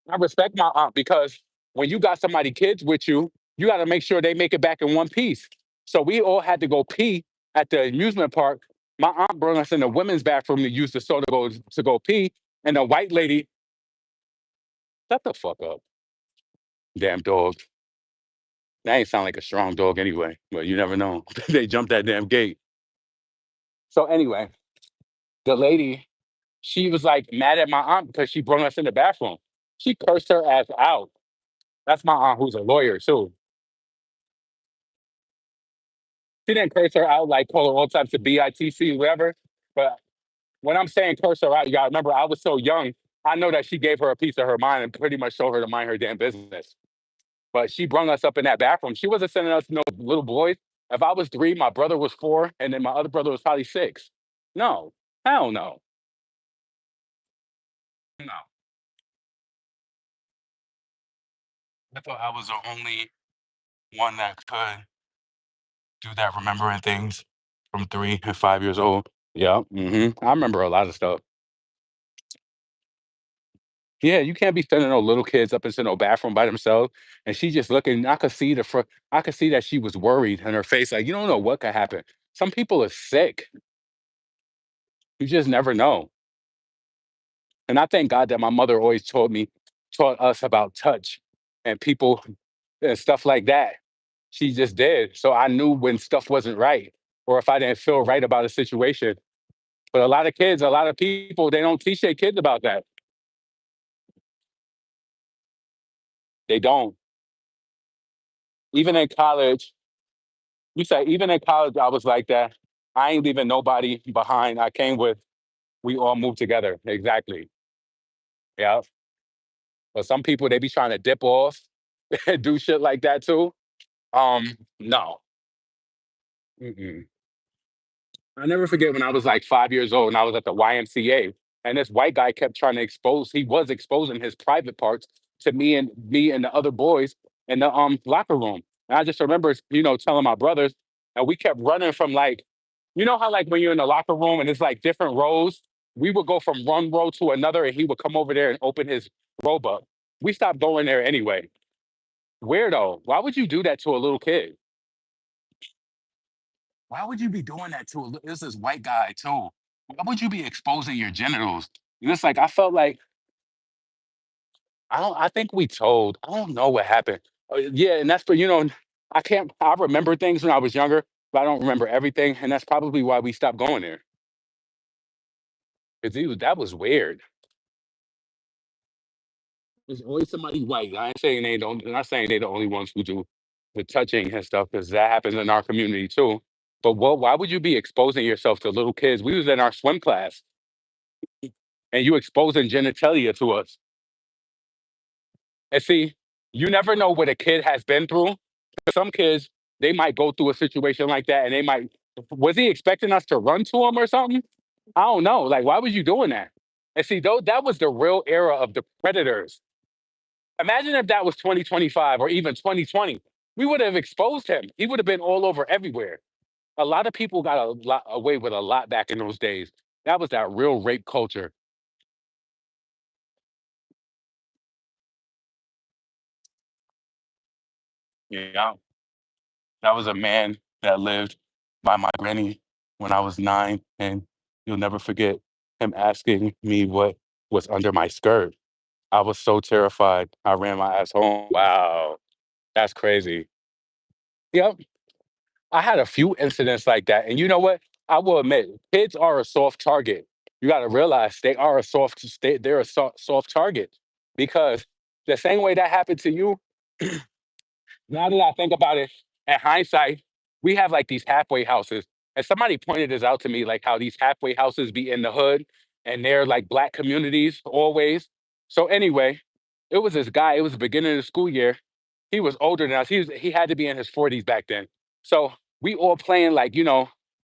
I respect my aunt because when you got somebody kids with you, you got to make sure they make it back in one piece. So we all had to go pee at the amusement park. My aunt brought us in the women's bathroom to use the soda to go pee, and the white lady, shut the fuck up, damn dog. That ain't sound like a strong dog anyway, but you never know. They jumped that damn gate. So anyway, the lady, she was like mad at my aunt because she brought us in the bathroom. She cursed her ass out. That's my aunt who's a lawyer too. She didn't curse her out, like call her all types of bitc, whatever. But when I'm saying curse her out, you gotta remember I was so young. I know that she gave her a piece of her mind and pretty much told her to mind her damn business. But she brung us up in that bathroom. She wasn't sending us no little boys. If I was 3, my brother was 4, and then my other brother was probably 6. No. Hell no. No. I thought I was the only one that could do that, remembering things from 3 and 5 years old. Yeah. I remember a lot of stuff. Yeah, you can't be sending no little kids up into no bathroom by themselves. And she just looking. I could see that she was worried in her face. Like, you don't know what could happen. Some people are sick. You just never know. And I thank God that my mother always taught us about touch and people and stuff like that. She just did. So I knew when stuff wasn't right or if I didn't feel right about a situation. But a lot of people, they don't teach their kids about that. They don't. Even in college, you say, even in college, I was like that. I ain't leaving nobody behind. I came with, we all moved together. Exactly. Yeah. But some people, they be trying to dip off and do shit like that too. No. Mm-mm. I never forget when I was like 5 years old and I was at the YMCA and this white guy kept trying to he was exposing his private parts to me and the other boys in the locker room. And I just remember, telling my brothers, and we kept running from like, you know how like when you're in the locker room and it's like different rows, we would go from one row to another and he would come over there and open his robe up. We stopped going there anyway. Weirdo. Why would you do that to a little kid? Why would you be doing that to this is white guy too? Why would you be exposing your genitals? And it's like I felt like I think we told. I don't know what happened. Yeah, and that's for I remember things when I was younger, but I don't remember everything. And that's probably why we stopped going there. Because that was weird. There's always somebody white. I ain't saying they don't I'm not saying they're the only ones who do the touching and stuff, because that happens in our community too. But why would you be exposing yourself to little kids? We was in our swim class and you exposing genitalia to us. And see, you never know what a kid has been through. Some kids, they might go through a situation like that and they might, was he expecting us to run to him or something? I don't know. Like, why was you doing that? And see, though, that was the real era of the predators. Imagine if that was 2025 or even 2020. We would have exposed him. He would have been all over everywhere. A lot of people got a lot away with a lot back in those days. That was that real rape culture. Yeah. That was a man that lived by my granny when I was 9, and you'll never forget him asking me what was under my skirt. I was so terrified. I ran my ass home. Wow, that's crazy. Yep, I had a few incidents like that, and you know what? I will admit, kids are a soft target. You got to realize they're a soft target because the same way that happened to you, now that I think about it, in hindsight, we have like these halfway houses. And somebody pointed this out to me, like how these halfway houses be in the hood and they're like black communities always. So anyway, it was this guy, it was the beginning of the school year. He was older than us. He had to be in his 40s back then. So we all playing like,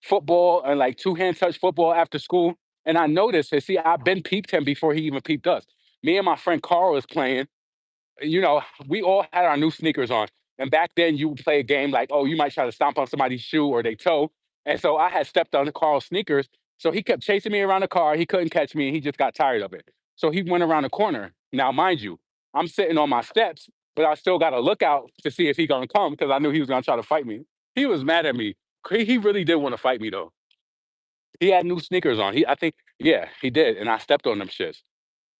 football and like two-hand touch football after school. And I noticed, and see, I've been peeped him before he even peeped us. Me and my friend Carl was playing, we all had our new sneakers on. And back then, you would play a game like, oh, you might try to stomp on somebody's shoe or their toe. And so I had stepped on Carl's sneakers. So he kept chasing me around the car. He couldn't catch me. He just got tired of it. So he went around the corner. Now, mind you, I'm sitting on my steps, but I still got to look out to see if he gonna come because I knew he was gonna try to fight me. He was mad at me. He really did want to fight me though. He had new sneakers on. I think, yeah, he did, and I stepped on them shits.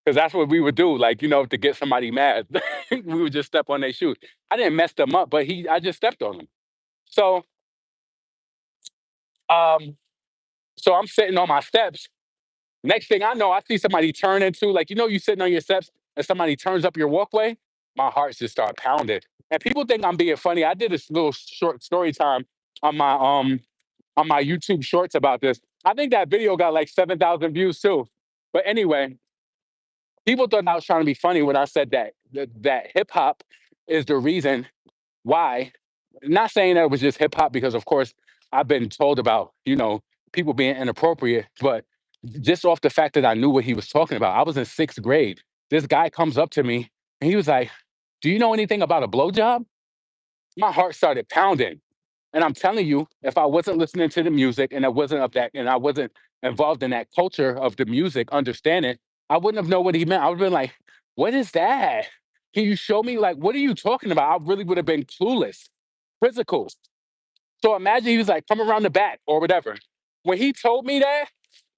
Because that's what we would do, like, to get somebody mad. We would just step on their shoes. I didn't mess them up, but I just stepped on them. So, um, so I'm sitting on my steps. Next thing I know, I see somebody turn into, like, you sitting on your steps and somebody turns up your walkway. My heart just start pounding. And people think I'm being funny. I did this little short story time on my YouTube shorts about this. I think that video got like 7,000 views too. But anyway, people thought I was trying to be funny when I said that hip hop is the reason why. Not saying that it was just hip hop because of course I've been told about people being inappropriate, but just off the fact that I knew what he was talking about. I was in sixth grade. This guy comes up to me and he was like, "Do you know anything about a blowjob?" My heart started pounding. And I'm telling you, if I wasn't listening to the music and I wasn't of that, and I wasn't involved in that culture of the music, understanding, I wouldn't have known what he meant. I would have been like, "What is that? Can you show me? Like, what are you talking about?" I really would have been clueless. Physical. So imagine he was like, "Come around the back," or whatever. When he told me that,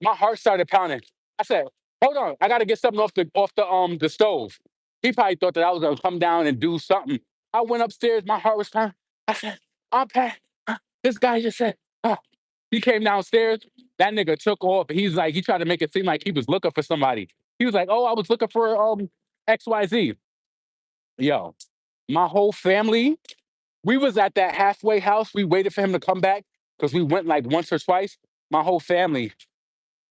my heart started pounding. I said, "Hold on, I gotta get something off the stove." He probably thought that I was gonna come down and do something. I went upstairs, my heart was pounding. I said, "I'm Pat. This guy just said, he came downstairs. That nigga took off. He's like, he tried to make it seem like he was looking for somebody. He was like, "Oh, I was looking for XYZ." Yo, my whole family, we was at that halfway house. We waited for him to come back because we went like once or twice. My whole family,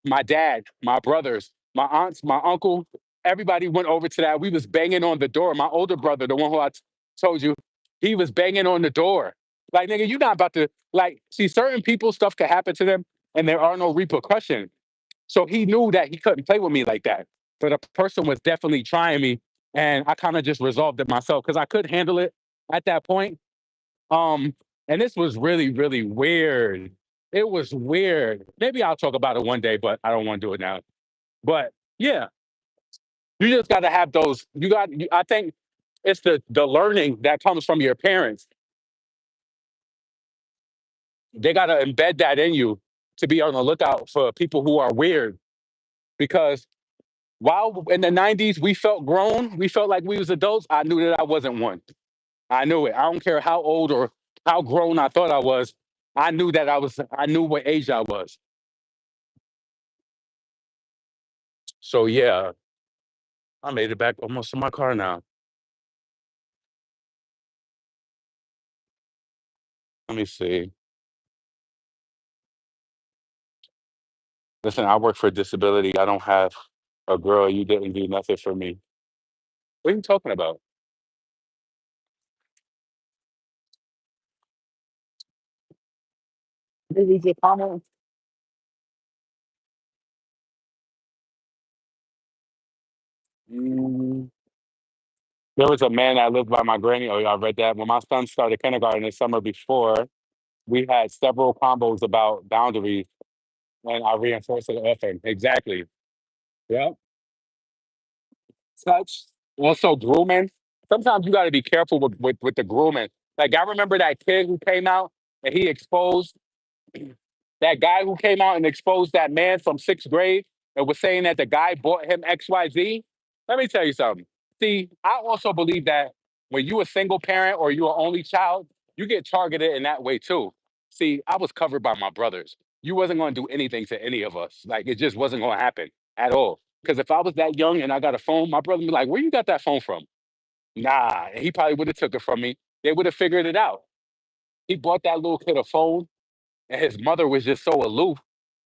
my dad, my brothers, my aunts, my uncle, everybody went over to that. We was banging on the door. My older brother, the one who told you, he was banging on the door. Like, nigga, you not about to like see certain people, stuff could happen to them and there are no repercussions. So he knew that he couldn't play with me like that. But a person was definitely trying me. And I kind of just resolved it myself because I could handle it at that point. um, and this was really, really weird. It was weird. Maybe I'll talk about it one day, but I don't want to do it now. But yeah, you just got to have those. I think it's the learning that comes from your parents. They got to embed that in you to be on the lookout for people who are weird. Because while in the '90s we felt grown, we felt like we was adults. I knew that I wasn't one. I knew it. I don't care how old or how grown I thought I was. I knew that I was. I knew what age I was. So yeah, I made it back almost to my car now. Let me see. Listen, I work for disability. I don't have a girl. You didn't do nothing for me. What are you talking about? Did you get comment? Mm, there was a man that lived by my granny. Oh, yeah, I read that. When my son started kindergarten the summer before, we had several combos about boundaries, and I reinforced it often. Exactly. Yep. Touch. Also grooming. Sometimes you got to be careful with the grooming. Like I remember that kid who came out and he exposed that guy who came out and exposed that man from sixth grade and was saying that the guy bought him XYZ. Let me tell you something. See, I also believe that when you a single parent or you are only child, you get targeted in that way too. See, I was covered by my brothers. You wasn't going to do anything to any of us. Like it just wasn't going to happen at all. Because if I was that young and I got a phone, my brother would be like, "Where you got that phone from?" Nah, and he probably would have took it from me. They would have figured it out. He bought that little kid a phone, and his mother was just so aloof.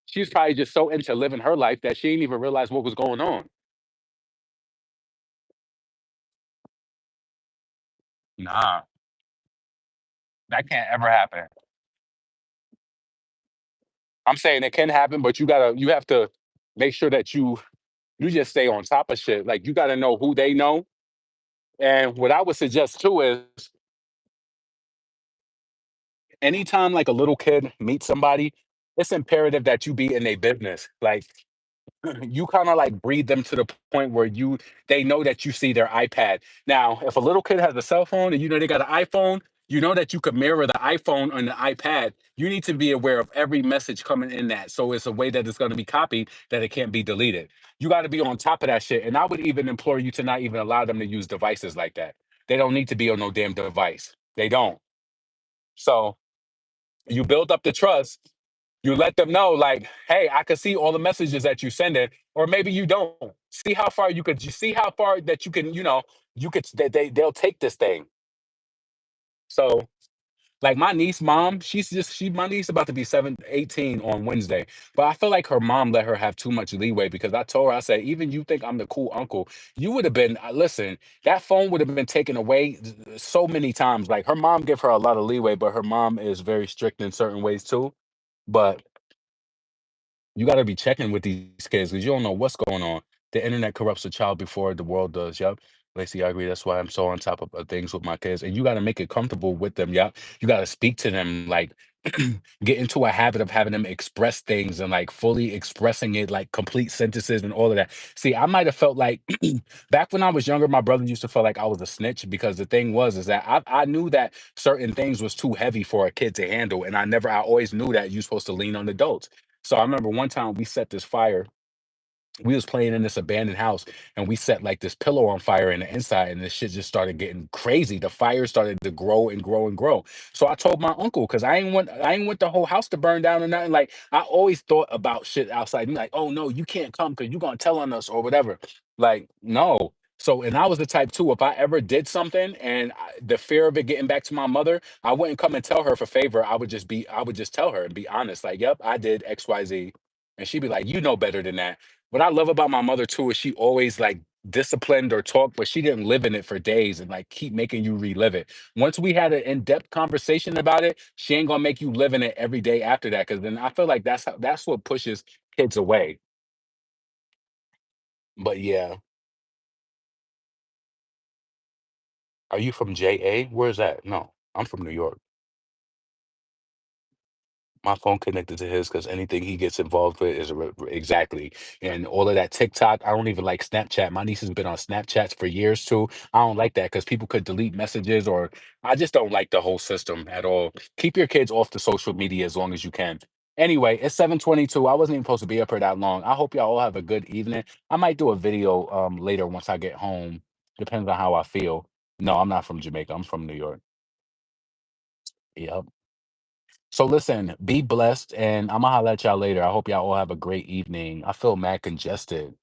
She's probably just so into living her life that she didn't even realize what was going on. Nah, that can't ever happen. I'm saying it can happen, but you have to make sure that you just stay on top of shit. Like you gotta know who they know. And what I would suggest too is anytime like a little kid meets somebody, it's imperative that you be in their business. Like you kind of like breed them to the point where they know that you see their iPad. Now, if a little kid has a cell phone and you know they got an iPhone, you know that you could mirror the iPhone on the iPad. You need to be aware of every message coming in that. So it's a way that it's going to be copied that it can't be deleted. You got to be on top of that shit. And I would even implore you to not even allow them to use devices like that. They don't need to be on no damn device. They don't. So you build up the trust. You let them know, like, hey, I can see all the messages that you send it, or maybe you don't. See how far you see how far that you can, you could they'll take this thing. So like my niece mom, my niece about to be 18 on Wednesday. But I feel like her mom let her have too much leeway because I told her, I said, even you think I'm the cool uncle, you would have been listen, that phone would have been taken away so many times. Like her mom give her a lot of leeway, but her mom is very strict in certain ways too. But You gotta be checking with these kids because you don't know what's going on. The internet corrupts a child before the world does. Yep. Lacey, I agree. That's why I'm so on top of things with my kids. And you gotta make it comfortable with them. Yep. You gotta speak to them, like get into a habit of having them express things and like fully expressing it, like complete sentences and all of that. See, I might have felt like back when I was younger, my brother used to feel like I was a snitch because the thing was is that I knew that certain things was too heavy for a kid to handle. And I always knew that you're supposed to lean on adults. So I remember one time we set this fire. We was playing in this abandoned house and we set like this pillow on fire in the inside and this shit just started getting crazy. The fire started to grow and grow and grow. So I told my uncle because I ain't want the whole house to burn down or nothing. Like I always thought about shit outside. Like, oh no, you can't come because you're gonna tell on us or whatever. Like, no. So and I was the type too, if I ever did something and the fear of it getting back to my mother, I wouldn't come and tell her for favor. I would just tell her and be honest, like, yep, I did XYZ. And she'd be like, you know better than that. What I love about my mother too is she always like disciplined or talked, but she didn't live in it for days and like keep making you relive it. Once we had an in-depth conversation about it, she ain't gonna make you live in it every day after that. Cause then I feel like that's what pushes kids away. But yeah, are you from JA? Where's that? No, I'm from New York. My phone connected to his because anything he gets involved with is exactly. And all of that TikTok, I don't even like Snapchat. My niece has been on Snapchats for years too. I don't like that because people could delete messages, or I just don't like the whole system at all. Keep your kids off the social media as long as you can. Anyway, it's 7:22. I wasn't even supposed to be up here that long. I hope y'all all have a good evening. I might do a video later once I get home. Depends on how I feel. No, I'm not from Jamaica. I'm from New York. Yep. So listen, be blessed, and Imma holla at y'all later. I hope y'all all have a great evening. I feel mad congested.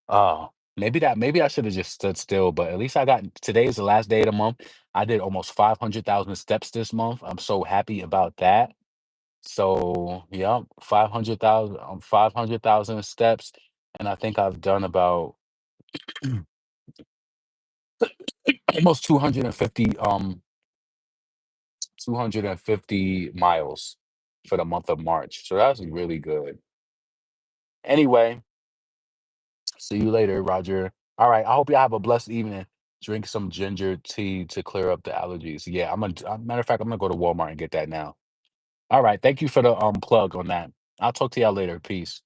Oh, maybe I should have just stood still, but at least I got today is the last day of the month. I did almost 500,000 steps this month. I'm so happy about that. So, yep, 500,000 steps, and I think I've done about almost 250 miles for the month of March. So that's really good. Anyway, see you later, Roger. All right. I hope y'all have a blessed evening. Drink some ginger tea to clear up the allergies. Yeah, matter of fact, I'm gonna go to Walmart and get that now. All right. Thank you for the plug on that. I'll talk to y'all later. Peace.